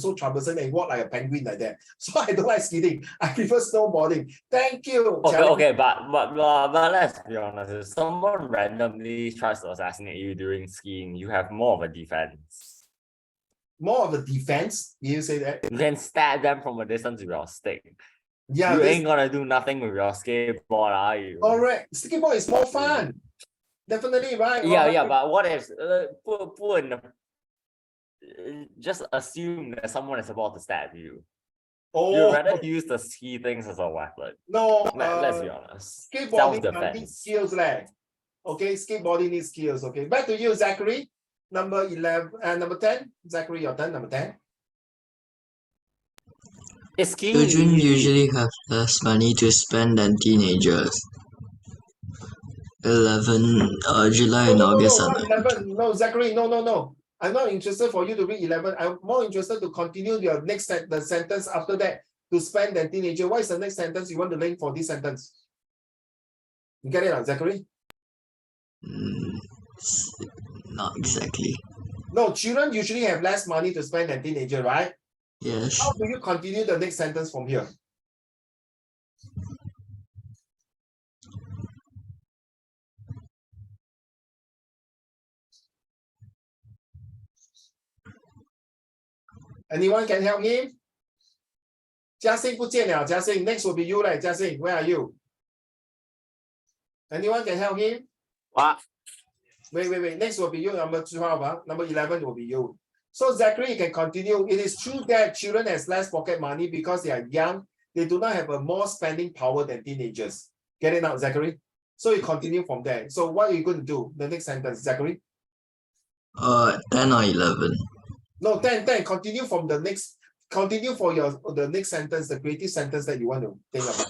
so troublesome, and walk like a penguin like that. So I don't like skiing. I prefer snowboarding. Thank you. Okay, but let's be honest. If someone randomly tries to assassinate you during skiing, you have more of a defense. More of a defense? You say that? You can stab them from a distance with your stick. Yeah, you ain't gonna do nothing with your skateboard, are you? Correct. Skateboard is more fun. Definitely, right? Yeah, but what if put in the just assume that someone is about to stab you. Oh, You'd rather use the ski things as a weapon. no. Let's be honest. Skateboarding needs Self-defense. skills, okay, skateboarding needs skills. Okay, back to you, Zachary. Number 11 and number 10. Zachary, your turn. Number 10. It's skiing. Children usually have less money to spend than teenagers. 11 July and August are not 11. No, Zachary, no. I'm not interested for you to read 11. I'm more interested to continue your next the sentence after that. To spend than teenager. What is the next sentence you want to link for this sentence? You get it, Zachary? Not exactly. No, children usually have less money to spend than teenager, right? Yes. How do you continue the next sentence from here? Anyone can help him? Jiaxing 不见了, Jiaxing. Next will be you, right? Jiaxing, where are you? Anyone can help him? What? Wait. Next will be you, number 12. Number 11 will be you. So Zachary, you can continue. It is true that children has less pocket money because they are young. They do not have a more spending power than teenagers. Get it now, Zachary? So you continue from there. So what are you going to do? The next sentence, Zachary? 10 or 11. No, 10. Continue from the next. Continue for the next sentence, the creative sentence that you want to think about.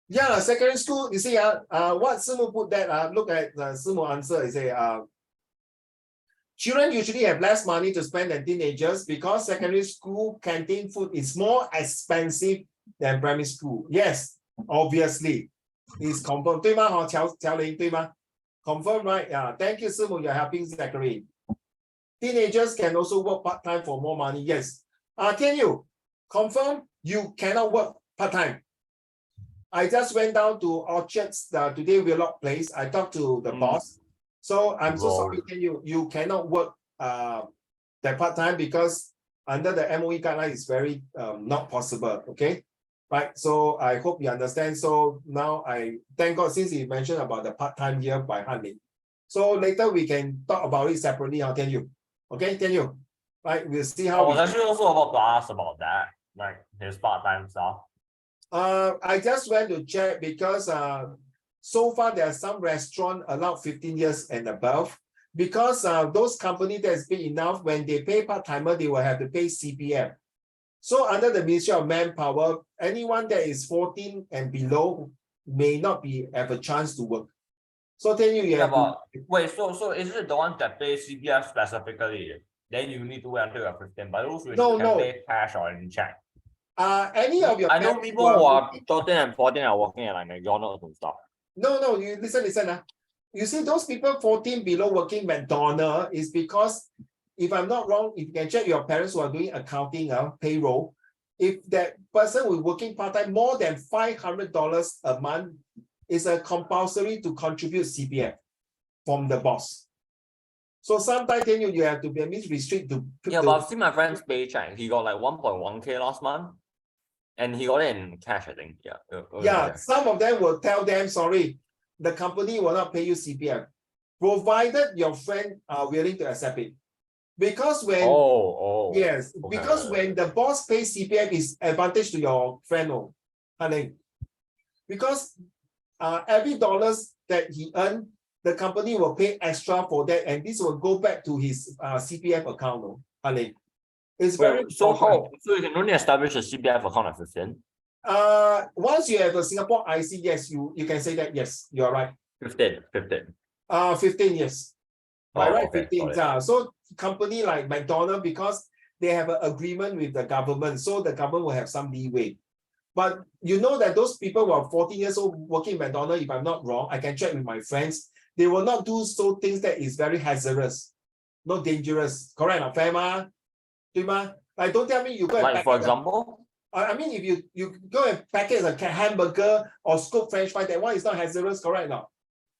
Yeah, secondary school, you see, what Simu put that, look at Simu answer, he say, children usually have less money to spend than teenagers because secondary school canteen food is more expensive than primary school. Yes, obviously. It's confirmed. 对吗? Qiao-Ling, 对吗? Confirm, right? Yeah. Thank you, Simu. You're helping Zachary. Teenagers can also work part-time for more money. Yes. Can you confirm you cannot work part-time? I just went down to Orchard's today vlog place. I talked to the boss. So I'm so sorry, you cannot work that part-time because under the MOE guideline it's very not possible. Okay. Right. So I hope you understand. So now I thank God since you mentioned about the part-time here by Hanli. So later we can talk about it separately. I'll tell you. Okay, tell you. Right. We'll see how I was actually also about to ask about that, like his part-time stuff. I just went to check because so far there are some restaurants allowed 15 years and above because those companies that's big enough, when they pay part-timer, they will have to pay CPF. So under the Ministry of Manpower, anyone that is 14 and below may not have a chance to work. So then you have wait, so is it the one that pays CPF specifically? Then you need to wait until you're 15, but those which can pay cash or in check. Any of your I know people who are 13 and 14 are working at like McDonald's and stuff. No, you listen. You see, those people 14 below working McDonald's is because, if I'm not wrong, if you can check your parents who are doing accounting, payroll, if that person who is working part-time more than $500 a month, is a compulsory to contribute CPF from the boss. So sometimes then you have to be restrict to. Yeah, but I've seen my friend's paycheck. He got like 1.1K last month. And he got it in cash, I think. Yeah. Some of them will tell them, sorry, the company will not pay you CPF, provided your friend are willing to accept it. Because when when the boss pays CPF, is advantage to your friend, because every dollars that he earned, the company will pay extra for that, and this will go back to his CPF account. It's very so you can only establish a CPF account at 15? Once you have a Singapore IC, yes, you can say that. Yes, you are right. 15. 15 years. Right, okay, 15. So company like McDonald's, because they have an agreement with the government, so the government will have some leeway. But you know that those people who are 14 years old working in McDonald's, if I'm not wrong, I can check with my friends, they will not do things that is very hazardous, not dangerous. Correct or fair ma? Like, don't tell me you go like, for example? I mean, if you go and package a hamburger or scoop French fry, that one is not hazardous, correct now?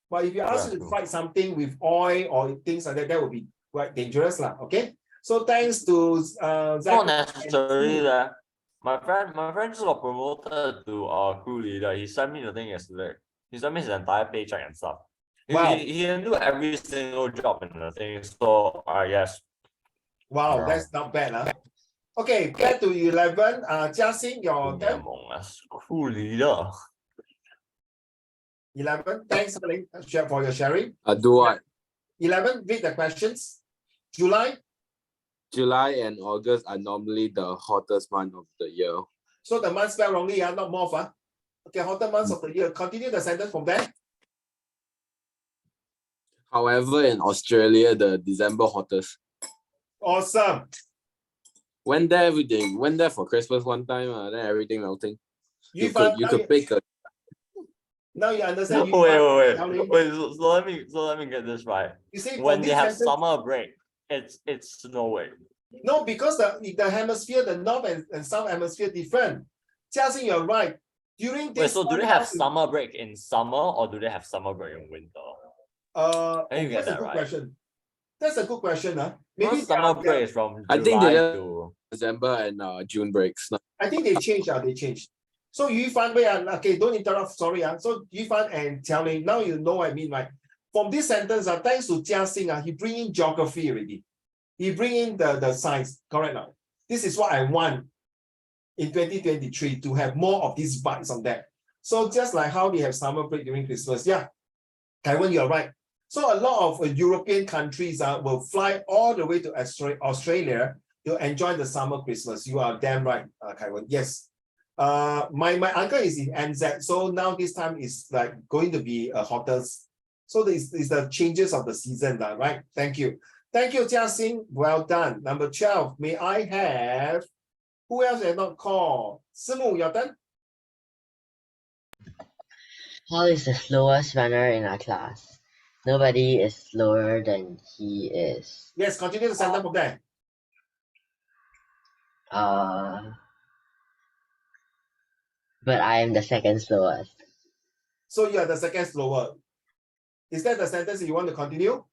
But if you ask you to fry something with oil or things like that, that would be quite dangerous, okay? So thanks to Zach. Not necessarily that. My friend just got promoted to crew leader. He sent me the thing yesterday. He sent me his entire paycheck and stuff. Wow. He can do every single job in the thing. So yes. Wow, that's not bad, huh? Okay, back to 11. Jiaxing, your turn. 酷离了。 11. Thanks for your sharing. Do what? 11. Read the questions. July. July and August are normally the hottest month of the year. So the months spelled wrongly, not month. Okay, hottest months of the year. Continue the sentence from there. However, in Australia, the December hottest. Awesome. Went there everything. Went there for Christmas one time. Then everything melting. You could bake a. Now you understand. Wait. So let me get this right. You see, when they have sentence, summer break, it's snowing. No, because the hemisphere, the north and south hemisphere different. Jiaxing, you're right. During this. Wait, so do they have summer break in summer or do they have summer break in winter? That's a good question. That's a good question. Maybe summer break is from July I think they to December and June breaks. I think they changed. They changed. So Yufan, okay, don't interrupt. Sorry. So Yufan and Tiaoling, now you know what I mean, right? From this sentence, thanks to Jiaxing, he bring in geography already. He bring in the science. Correct now. This is what I want in 2023 to have more of these vibes on that. So just like how we have summer break during Christmas, yeah, Taiwan, you're right. So a lot of European countries will fly all the way to Australia to enjoy the summer Christmas. You are damn right, Taiwan. Yes. My uncle is in NZ, so now this time is like going to be hottest. So this is the changes of the season, right? Thank you. Thank you, Jiaxing. Well done. Number 12. May I have who else has not called? Simu, your turn. Paul is the slowest runner in our class. Nobody is slower than he is. Yes, continue the sentence from there. But I am the second slowest. So you are the second slower. Is that the sentence you want to continue?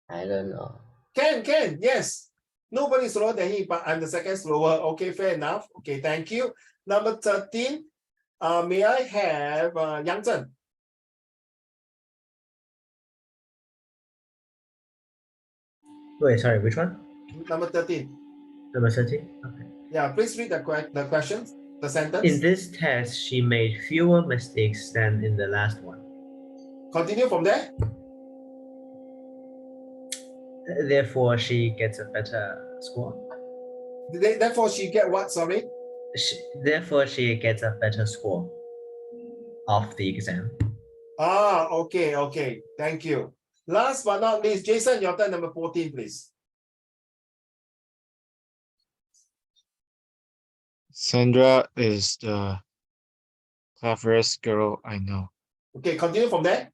I don't know. Can, yes. Nobody is slower than him, but I'm the second slower. Okay, fair enough. Okay, thank you. Number 13. May I have Yang Zhen? Wait, sorry, which one? Number 13. Number 13? Okay. Yeah, please read the questions, the sentence. In this test, she made fewer mistakes than in the last one. Continue from there. Therefore, she gets a better score. Therefore, she get what, sorry? Therefore, she gets a better score of the exam. Okay. Thank you. Last but not least, Jason, your turn, number 14, please. Sandra is the cleverest girl I know. Okay, continue from there.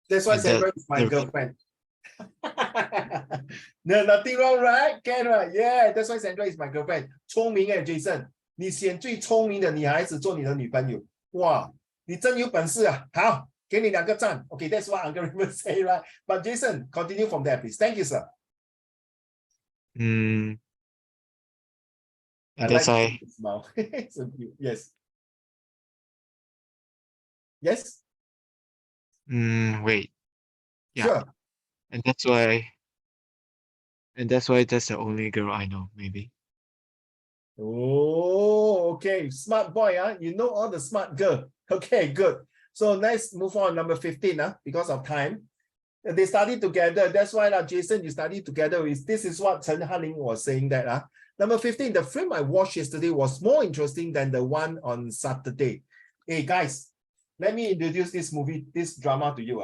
That's why Sandra is my girlfriend. No, nothing wrong, right? Can, right? Yeah, that's why Sandra is my girlfriend. 聪明哎 ，Jason， 你选最聪明的女孩子做你的女朋友，哇，你真有本事啊！好，给你2个赞。Okay, that's what I'm going to say, right? But Jason, continue from there, please. Thank you, sir. And that's why. So cute. Yes. Yes. Wait. Yeah. Sure. And that's why that's the only girl I know, maybe. Oh, okay. Smart boy, you know all the smart girl. Okay, good. So let's move on. Number 15, because of time. They study together. That's why, Jason, you study together with. This is what Chen Haling was saying that. Number 15, the film I watched yesterday was more interesting than the one on Saturday. Hey, guys, let me introduce this movie, this drama to you.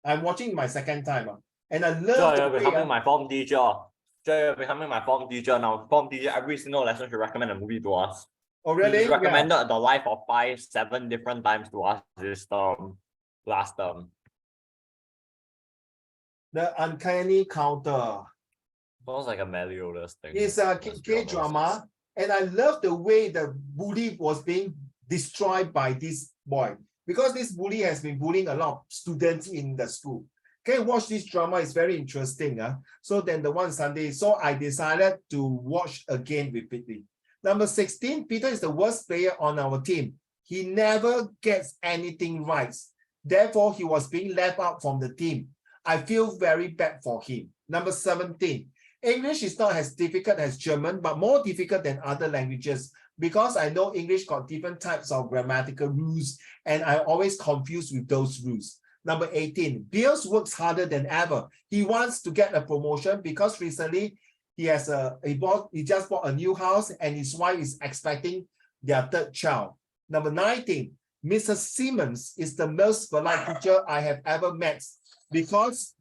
I'm watching my second time. And I love you're becoming my form teacher. You're becoming my form teacher now. Form teacher, every single lesson should recommend a movie to us. Oh, really? He's recommended The Life of Pi 7 different times to us this last term. The Uncanny Counter. Sounds like a Meliodas thing. It's a K-drama, and I love the way the bully was being destroyed by this boy, because this bully has been bullying a lot of students in the school. Okay, watch this drama, it's very interesting. So then the one Sunday, so I decided to watch again repeatedly. Number 16, Peter is the worst player on our team. He never gets anything right. Therefore, he was being left out from the team. I feel very bad for him. Number 17. English is not as difficult as German, but more difficult than other languages because I know English got different types of grammatical rules and I'm always confused with those rules. Number 18. Bill works harder than ever. He wants to get a promotion because recently he just bought a new house and his wife is expecting their third child. Number 19. Mrs. Simmons is the most polite teacher I have ever met because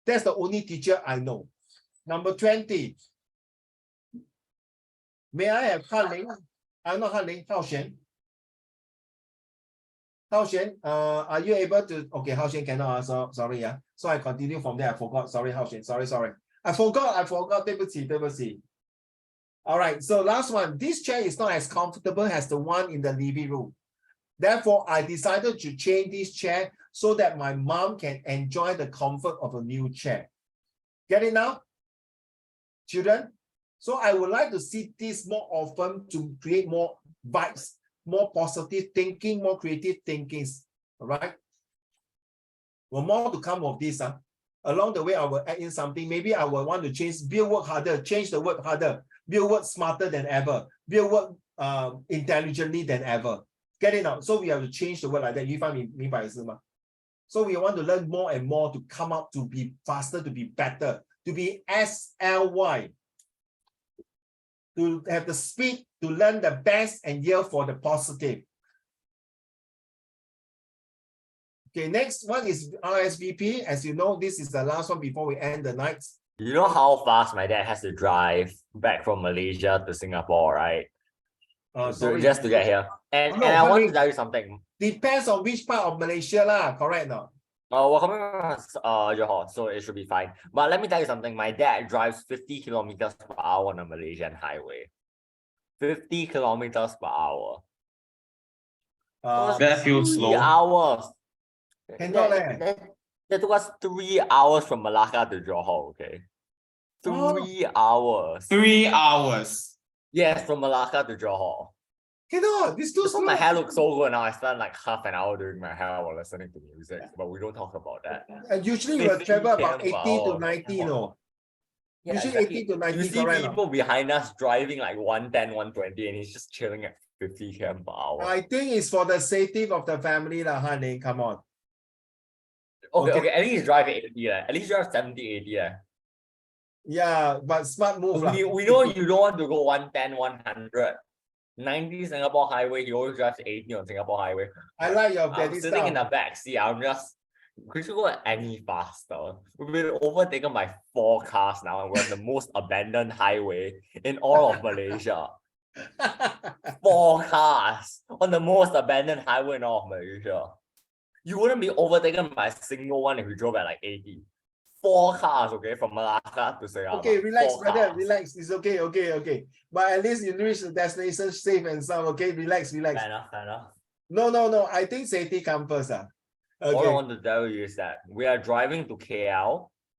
that's the only teacher I know. Number 20. May I have Hanling? I'm not Hanling, Hao Xuan. Hao Xuan, are you able to? Okay, Hao Xuan cannot. So sorry, yeah. So I continue from there. I forgot. Sorry, Hao Xuan. Sorry. I forgot. 对不起. All right. So last one. This chair is not as comfortable as the one in the living room. Therefore, I decided to change this chair so that my mom can enjoy the comfort of a new chair. Get it now? Children? So I would like to see this more often to create more vibes, more positive thinking, more creative thinkings. All right? Well, more to come of this. Along the way, I will add in something. Maybe I will want to change, Bill work harder, change the word harder. Bill work smarter than ever. Bill work intelligently than ever. Get it now? So we have to change the word like that. You find me by So we want to learn more and more to come up to be faster, to be better, to be SLY, to have the speed to learn the best and yield for the positive. Okay, next one is RSVP. As you know, this is the last one before we end the night. You know how fast my dad has to drive back from Malaysia to Singapore, right? Sorry. Just to get here. And No, I want to tell you something. Depends on which part of Malaysia lah, correct no? We're coming from Johor, so it should be fine. But let me tell you something. My dad drives 50 kilometers per hour on a Malaysian highway. 50 kilometers per hour. That feels slow. 3 hours. That took us 3 hours from Malacca to Johor, okay? 3 hours. 3 hours. Yes, from Malacca to Johor. This too slow. My hair looks so good now. I spent like half an hour doing my hair while listening to music, but we don't talk about that. And usually we will travel about 80 to 90, you know. Yeah, usually exactly. 80 to 90. You see people behind us driving like 110, 120, and he's just chilling at 50 km per hour. I think it's for the safety of the family, lah, honey. Come on. Okay. At least drive 80, at least drive 70, 80. Yeah, but smart move. We know you don't want to go 110, 100. 90 Singapore highway, he always drives 80 on Singapore highway. I like your I'm daddy sitting in the style. back seat. Could you go any faster? We've been overtaken by 4 cars now, and we're on the most abandoned highway in all of Malaysia. 4 cars on the most abandoned highway in all of Malaysia. You wouldn't be overtaken by a single one if you drove at like 80. 4 cars, okay, from Malacca to Singapore. Okay, relax, brother. Relax. It's okay. But at least you reach the destination safe and sound. Okay, relax. Fair enough. No. I think safety comes first. All I want to tell you is that we are driving to KL